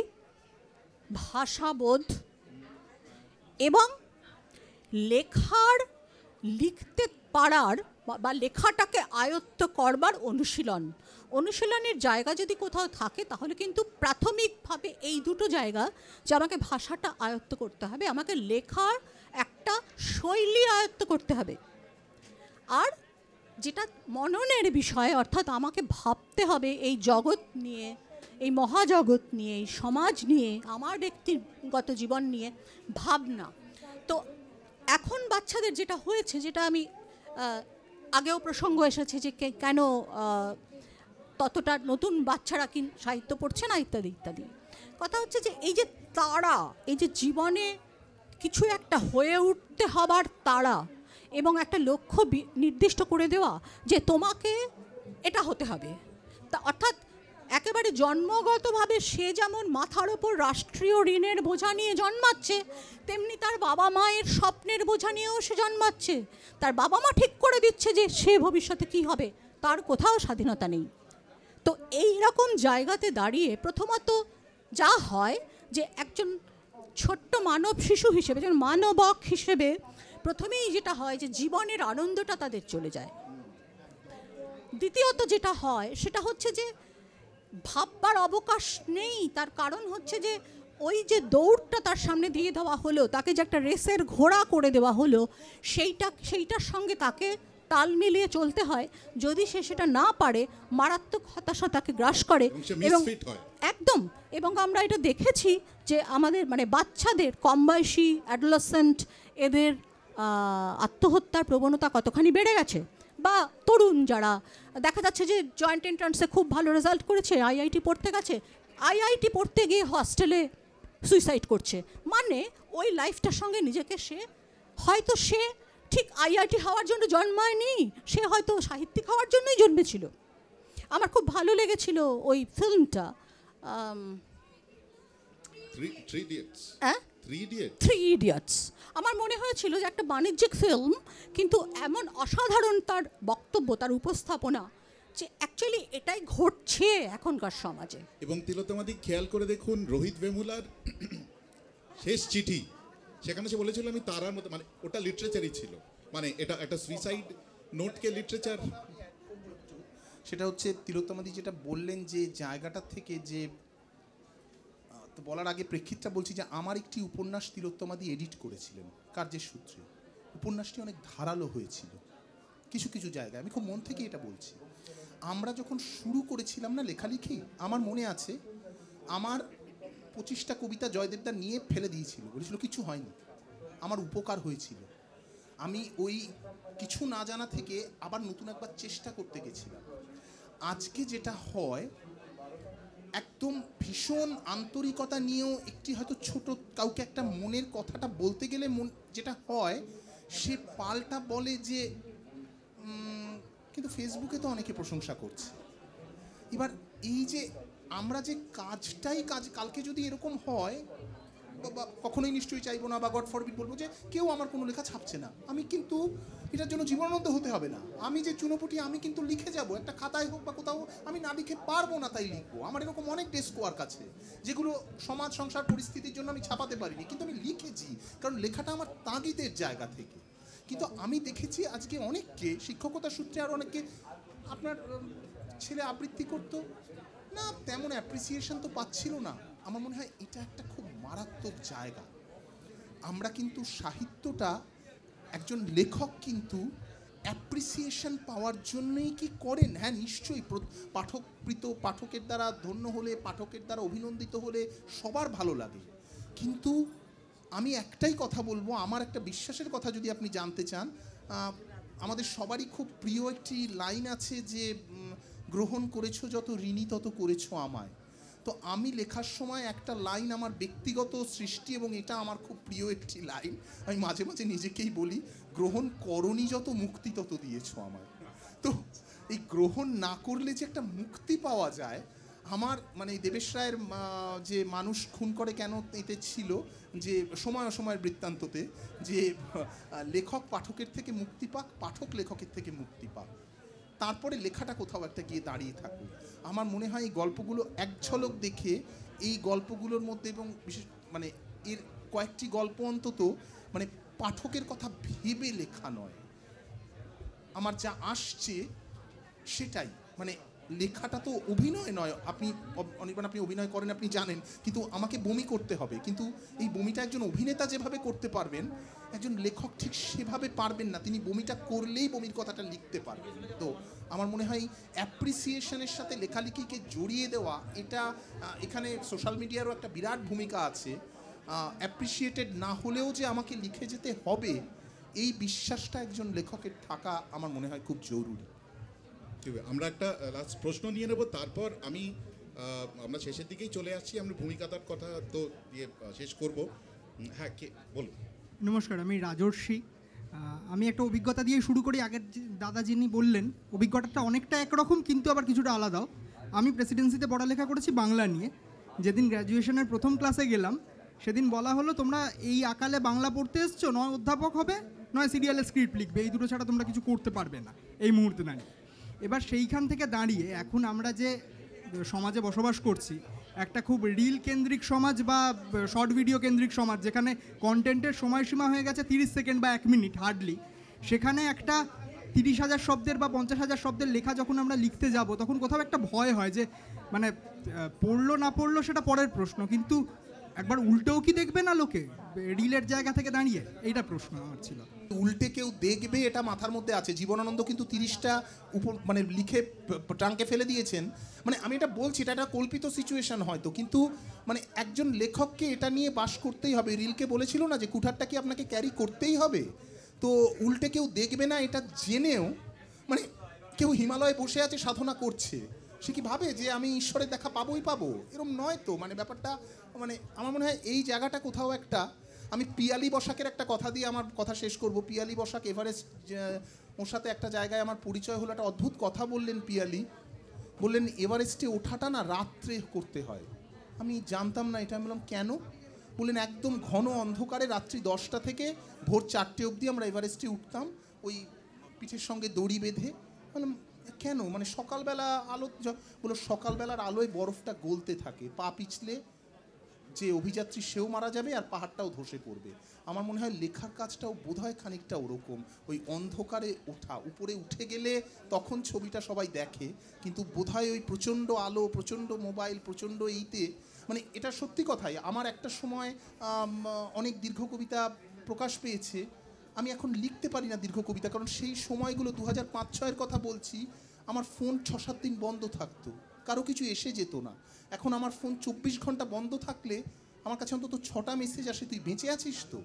ভাষাবোধ এবং লিখতে পারার বা লেখাটাকে আয়ত্ত করবার অনুশীলনের জায়গা যদি কোথাও থাকে, তাহলে কিন্তু প্রাথমিকভাবে এই দুটো জায়গা, যে আমাকে ভাষাটা আয়ত্ত করতে হবে, আমাকে লেখার একটা শৈলী আয়ত্ত করতে হবে, আর যেটা মননের বিষয়, অর্থাৎ আমাকে ভাবতে হবে এই জগৎ নিয়ে, এই মহাজগৎ নিয়ে, এই সমাজ নিয়ে, আমার ব্যক্তিগত জীবন নিয়ে ভাবনা। তো এখন বাচ্চাদের যেটা হয়েছে, যেটা আমি আগেও প্রসঙ্গ এসেছে যে কেন ততটা নতুন বাচ্চারা কি সাহিত্য পড়ছে না ইত্যাদি ইত্যাদি, কথা হচ্ছে যে এই যে তাড়া, এই যে জীবনে কিছু একটা হয়ে উঠতে হবার তাড়া এবং একটা লক্ষ্য নির্দিষ্ট করে দেওয়া যে তোমাকে এটা হতে হবে, অর্থাৎ একেবারে জন্মগতভাবে সে যেমন মাথার ওপর রাষ্ট্রীয় ঋণের বোঝা নিয়ে জন্মাচ্ছে, তেমনি তার বাবা মায়ের স্বপ্নের বোঝা নিয়েও সে জন্মাচ্ছে। তার বাবা মা ঠিক করে দিচ্ছে যে সে ভবিষ্যতে কী হবে, তার কোথাও স্বাধীনতা নেই। তো এই রকম জায়গাতে দাঁড়িয়ে প্রথমত যা হয় যে একজন ছোট্ট মানব শিশু হিসেবে, একজন মানবক হিসেবে প্রথমেই যেটা হয় যে জীবনের আনন্দটা তাদের চলে যায়। দ্বিতীয়ত যেটা হয় সেটা হচ্ছে যে ভাববার অবকাশ নেই। তার কারণ হচ্ছে যে ওই যে দৌড়টা তার সামনে দিয়ে দেওয়া হলো, তাকে যে একটা রেসের ঘোড়া করে দেওয়া হলো, সেইটার সঙ্গে তাকে তাল মিলিয়ে চলতে হয়। যদি সে সেটা না পারে, মারাত্মক হতাশা তাকে গ্রাস করে। এবং একদম, এবং আমরা এটা দেখেছি যে আমাদের মানে বাচ্চাদের, কম বয়সী অ্যাডোলেসেন্ট, এদের আত্মহত্যার প্রবণতা কতখানি বেড়ে গেছে। বা তরুণ যারা দেখা যাচ্ছে যে জয়েন্ট এন্ট্রান্সে খুব ভালো রেজাল্ট করেছে, আইআইটি পড়তে গেছে, আইআইটি পড়তে গিয়ে হস্টেলে সুইসাইড করছে। মানে ওই লাইফটার সঙ্গে নিজেকে সে ঠিক আইআইটি হওয়ার জন্য জন্মায়নি, সে হয়তো সাহিত্যিক হওয়ার জন্যই জন্মেছিল। আমার খুব ভালো লেগেছিল ওই ফিল্মটা, থ্রি ইডিয়টস। আমার মনে হয়েছিল যে একটা বাণিজ্যিক ফিল্ম, কিন্তু এমন অসাধারণ তার বক্তব্য, তার উপস্থাপনা, যে অ্যাকচুয়ালি এটাই ঘটছে এখনকার সমাজে। এবং তিলোত্তমাদি খেয়াল করে দেখুন রোহিত ভেমুলার শেষ চিঠি, সেখানে সে বলেছিল আমি তারার মতো, মানে ওটা লিটারেচারই ছিল, মানে এটা একটা সুইসাইড নোটকে লিটারেচার। সেটা হচ্ছে তিলোত্তমাদি যেটা বললেন যে জায়গাটা থেকে, যে তো বলার আগে প্রেক্ষিতটা বলছি যে আমার একটি উপন্যাস তিলোত্তমাদি এডিট করেছিলেন কার্যের সূত্রে। উপন্যাসটি অনেক ধারালো হয়েছিল কিছু কিছু জায়গায়, আমি খুব মন থেকে এটা বলছি। আমরা যখন শুরু করেছিলাম না লেখালেখি, আমার মনে আছে আমার 25টা কবিতা জয়দেবদা নিয়ে ফেলে দিয়েছিল, বলেছিল কিছু হয়নি। আমার উপকার হয়েছিল। আমি ওই কিছু না জানা থেকে আবার নতুন একবার চেষ্টা করতে গেছিলাম। আজকে যেটা হয়, একদম ভীষণ আন্তরিকতা নিয়েও একটি হয়তো ছোট কাউকে একটা মনের কথাটা বলতে গেলে যেটা হয়, সে পাল্টা বলে যে কিন্তু ফেসবুকে তো অনেকে প্রশংসা করছে। এবার এই যে আমরা যে কালকে যদি এরকম হয়, বা কখনোই নিশ্চয়ই চাইবো না, বা গড ফরবিড বলবো যে কেউ আমার কোনো লেখা ছাপছে না, আমি কিন্তু এটার জন্য জীবনানন্দ হতে হবে না। আমি যে চুনোপুটি, আমি কিন্তু লিখে যাব একটা খাতায় হোক বা কোথাও, আমি না লিখে পারবো না তাই লিখবো। আমার এরকম অনেক ডেস্ক ওয়ার্ক আছে যেগুলো সমাজ সংসার পরিস্থিতির জন্য আমি ছাপাতে পারিনি, কিন্তু আমি লিখেছি, কারণ লেখাটা আমার তাগিদের জায়গা থেকে। কিন্তু আমি দেখেছি আজকে অনেককে, শিক্ষকতার সূত্রে আর অনেককে, আপনার ছেলে আবৃত্তি করতো না, তেমন অ্যাপ্রিসিয়েশন তো পাচ্ছিল না। আমার মনে হয় এটা একটা খুব মারাত্মক জায়গা। আমরা কিন্তু সাহিত্যটা, একজন লেখক কিন্তু অ্যাপ্রিসিয়েশন পাওয়ার জন্যই কি করেন? হ্যাঁ নিশ্চয়ই, পাঠকের দ্বারা ধন্য হলে, পাঠকের দ্বারা অভিনন্দিত হলে সবার ভালো লাগে। কিন্তু আমি একটাই কথা বলবো, আমার একটা বিশ্বাসের কথা যদি আপনি জানতে চান, আমাদের সবারই খুব প্রিয় একটি লাইন আছে যে গ্রহণ করেছো যত ঋণী তত করেছো আমায়। তো আমি লেখার সময় একটা লাইন আমার ব্যক্তিগত সৃষ্টি, এবং এটা আমার খুব প্রিয় একটি লাইন, আমি মাঝে মাঝে নিজেকেই বলি, গ্রহণ করনি যত মুক্তি তত দিয়েছো আমায়। তো এই গ্রহণ না করলে যে একটা মুক্তি পাওয়া যায়, আমার মানে দেবেশ রায়ের যে মানুষ খুন করে কেন এতে ছিল, যে সময় অসময়ের বৃত্তান্ততে, যে লেখক পাঠকের থেকে মুক্তি পাক, পাঠক লেখকের থেকে মুক্তি পাক, তারপরে লেখাটা কোথাও একটা গিয়ে দাঁড়িয়ে থাকুক। আমার মনে হয় এই গল্পগুলো এক ঝলক দেখে, এই গল্পগুলোর মধ্যে, এবং বিশেষ মানে এর কয়েকটি গল্প অন্তত মানে পাঠকের কথা ভেবে লেখা নয়, আমার যা আসছে সেটাই, মানে লেখাটা তো অভিনয় নয়। আপনি অনির্বাণ, আপনি অভিনয় করেন, আপনি জানেন, কিন্তু আমাকে বমি করতে হবে, কিন্তু এই বমিটা একজন অভিনেতা যেভাবে করতে পারবেন, একজন লেখক ঠিক সেভাবে পারবেন না। তিনি বমিটা করলেই বমির কথাটা লিখতে পারবেন। তো আমার মনে হয় অ্যাপ্রিসিয়েশনের সাথে লেখালেখিকে জড়িয়ে দেওয়া, এটা এখানে সোশ্যাল মিডিয়ারও একটা বিরাট ভূমিকা আছে। অ্যাপ্রিসিয়েটেড না হলেও যে আমাকে লিখে যেতে হবে, এই বিশ্বাসটা একজন লেখকের থাকা আমার মনে হয় খুব জরুরি। আমরা একটা লাস্ট প্রশ্ন নিয়ে নেব, তারপর আমরা শেষের দিকেই চলে আসছি, আমরা ভূমিকাতার কথা তো দিয়ে শেষ করব। হ্যাঁ, কে বলুন? নমস্কার, আমি রাজর্ষি। আমি একটা অভিজ্ঞতা দিয়ে শুরু করি। আগের দাদা যিনি বললেন, অভিজ্ঞতাটা অনেকটা একরকম কিন্তু আবার কিছুটা আলাদাও। আমি প্রেসিডেন্সিতে পড়ালেখা করেছি বাংলা নিয়ে। যেদিন গ্র্যাজুয়েশনের প্রথম ক্লাসে গেলাম সেদিন বলা হলো তোমরা এই আকালে বাংলা পড়তে এসছো, নয় অধ্যাপক হবে নয় সিরিয়ালে স্ক্রিপ্ট লিখবে, এই দুটো ছাড়া তোমরা কিছু করতে পারবে না এই মুহূর্তে দাঁড়িয়ে। এবার সেইখান থেকে দাঁড়িয়ে এখন আমরা যে সমাজে বসবাস করছি, একটা খুব রিল কেন্দ্রিক সমাজ বা শর্ট ভিডিও কেন্দ্রিক সমাজ, যেখানে কন্টেন্টের সময়সীমা হয়ে গেছে 30 সেকেন্ড বা 1 মিনিট হার্ডলি, সেখানে একটা 30,000 শব্দের বা 50,000 শব্দের লেখা যখন আমরা লিখতে যাব তখন কোথাও একটা ভয় হয় যে মানে পড়লো না পড়লো সেটা পরের প্রশ্ন, কিন্তু একবার উল্টেও কি দেখবে না লোকে রিলের জায়গা থেকে দাঁড়িয়ে, এইটা প্রশ্ন আমার ছিল। উল্টে কেউ দেখবে এটা মাথার মধ্যে আছে। জীবনানন্দ কিন্তু 30টা মানে লিখে ট্রাঙ্কে ফেলে দিয়েছেন। মানে আমি এটা বলছি, এটা একটা কল্পিত সিচুয়েশন হয়তো, কিন্তু মানে একজন লেখককে এটা নিয়ে বাস করতেই হবে। রিলকে বলেছিল না যে কুঠারটা কি আপনাকে ক্যারি করতেই হবে, তো উল্টে কেউ দেখবে না এটা জেনেও মানে কেউ হিমালয়ে বসে আছে সাধনা করছে, সে কি ভাবে যে আমি ঈশ্বরের দেখা পাবোই পাবো? এরকম নয় তো। মানে ব্যাপারটা মানে আমার মনে হয় এই জায়গাটা কোথাও একটা, আমি পিয়ালি বসাকের একটা কথা দিয়ে আমার কথা শেষ করব। পিয়ালি বসাক এভারেস্ট, ওর সাথে একটা জায়গায় আমার পরিচয় হলো, একটা অদ্ভুত কথা বললেন পিয়ালি। বললেন এভারেস্টে ওঠাটা না রাত্রে করতে হয়। আমি জানতাম না এটা। আমি বললাম কেন? বললেন একদম ঘন অন্ধকারে রাত্রি 10টা থেকে ভোর 4টে অবধি আমরা এভারেস্টে উঠতাম ওই পিঠের সঙ্গে দড়ি বেঁধে। বললাম কেন? মানে সকালবেলা আলো, বলো সকালবেলার আলোয় বরফটা গলতে থাকে, পা পিছলে যে অভিযাত্রী সেও মারা যাবে আর পাহাড়টাও ধসে পড়বে। আমার মনে হয় লেখার কাজটাও বোধহয় খানিকটা ওরকম, ওই অন্ধকারে ওঠা। উপরে উঠে গেলে তখন ছবিটা সবাই দেখে, কিন্তু বোধহয় ওই প্রচণ্ড আলো, প্রচণ্ড মোবাইল, প্রচণ্ড এইতে মানে এটা সত্যি কথাই। আমার একটা সময় অনেক দীর্ঘ কবিতা প্রকাশ পেয়েছে, আমি এখন লিখতে পারি না দীর্ঘ কবিতা, কারণ সেই সময়গুলো 2005-06 কথা বলছি, আমার ফোন 6-7 দিন বন্ধ থাকতো, কারো কিছু এসে যেত না। এখন আমার ফোন 24 ঘন্টা বন্ধ থাকলে আমার কাছে অন্তত 6টা মেসেজ আসে, তুই বেঁচে আছিস তো?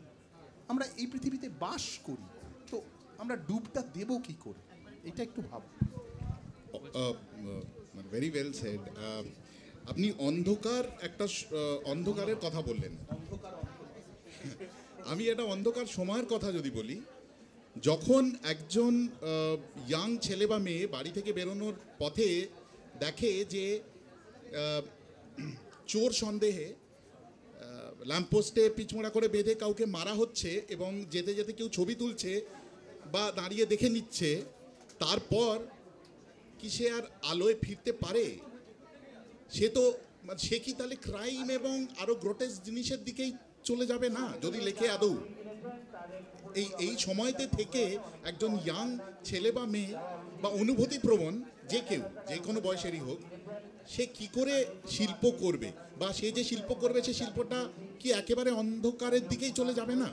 আমরা এই পৃথিবীতে বাস করি, তো আমরা ডুবটা দেবো কি করে, এটা একটু ভাব। Very well said. আপনি অন্ধকারের কথা বললেন। আমি একটা অন্ধকার সময়ের কথা যদি বলি, যখন একজন ইয়াং ছেলে বা মেয়ে বাড়ি থেকে বেরোনোর পথে দেখে যে চোর সন্দেহে ল্যাম্পপোস্টে পিচমোড়া করে বেঁধে কাউকে মারা হচ্ছে এবং যেতে যেতে কেউ ছবি তুলছে বা দাঁড়িয়ে দেখে নিচ্ছে, তারপর কি সে আর আলোয় ফিরতে পারে? সে কি তাহলে ক্রাইম এবং আরো গ্রোটেস্ক জিনিসের দিকেই চলে যাবে না যদি লেখে আদৌ? এই সময়তে থেকে একজন ইয়াং ছেলে বা মেয়ে বা অনুভূতিপ্রবণ যে কেউ, যে কোনো বয়সেরই হোক, সে কি করে শিল্প করবে, বা সে যে শিল্প করবে সে শিল্পটা কি একেবারে অন্ধকারের দিকেই চলে যাবে না?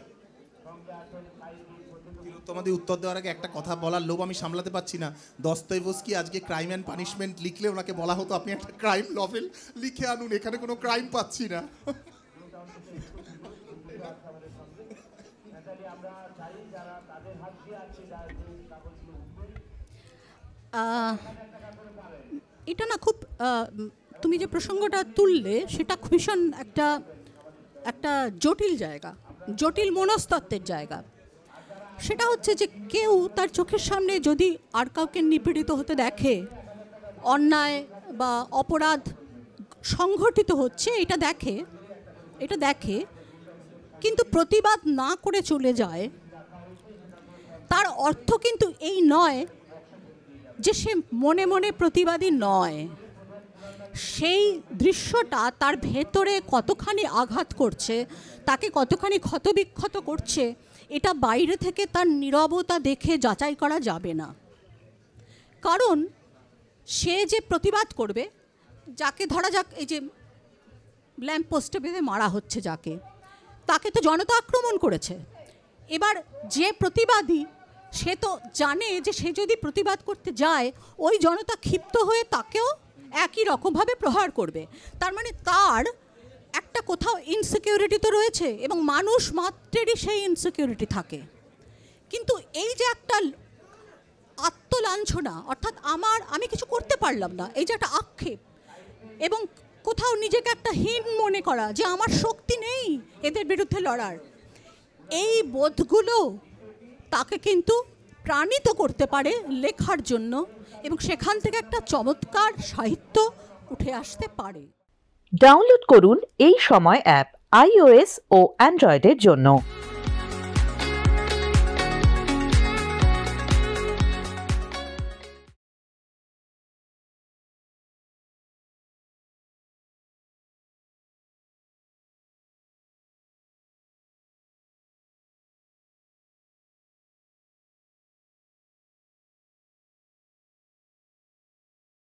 তোমাদের উত্তর দেওয়ার আগে একটা কথা বলার লোভ আমি সামলাতে পারছি না। দস্তয়েভস্কি আজকে ক্রাইম অ্যান্ড পানিশমেন্ট লিখলে ওনাকে বলা হতো আপনি একটা ক্রাইম নভেল লিখে আনুন, এখানে কোনো ক্রাইম পাচ্ছি না। এটা না খুব তুমি যে প্রসঙ্গটা তুললে সেটা ভীষণ একটা জটিল জায়গা, জটিল মনস্তত্ত্বের জায়গা। সেটা হচ্ছে যে কেউ তার চোখের সামনে যদি আর কাউকে নিপীড়িত হতে দেখে, অন্যায় বা অপরাধ সংঘটিত হচ্ছে এটা দেখে কিন্তু প্রতিবাদ না করে চলে যায়, তার অর্থ কিন্তু এই নয় যে সে মনে মনে প্রতিবাদী নয়। সেই দৃশ্যটা তার ভেতরে কতখানি আঘাত করছে, তাকে কতখানি ক্ষতবিক্ষত করছে, এটা বাইরে থেকে তার নীরবতা দেখে যাচাই করা যাবে না। কারণ সে যে প্রতিবাদ করবে, যাকে ধরা যাক এই যে ল্যাম্প পোস্টে বেঁধে মারা হচ্ছে যাকে, তাকে তো জনতা আক্রমণ করেছে। এবার যে প্রতিবাদী সে তো জানে যে সে যদি প্রতিবাদ করতে যায় ওই জনতা ক্ষিপ্ত হয়ে তাকেও একই রকমভাবে প্রহার করবে। তার মানে তার একটা কোথাও ইনসিকিউরিটি তো রয়েছে, এবং মানুষ মাত্রেরই সেই ইনসিকিউরিটি থাকে। কিন্তু এই যে একটা আত্মলাঞ্ছনা, অর্থাৎ আমি কিছু করতে পারলাম না, এই যে একটা আক্ষেপ এবং কোথাও নিজেকে একটা হীন মনে করা যে আমার শক্তি নেই এদের বিরুদ্ধে লড়ার, এই বোধগুলো তাকে কিন্তু প্রাণিত করতে পারে লেখার জন্য, এবং সেখান থেকে একটা চমৎকার সাহিত্য উঠে আসতে পারে। ডাউনলোড করুন এই সময় অ্যাপ iOS ও অ্যান্ড্রয়েডের জন্য।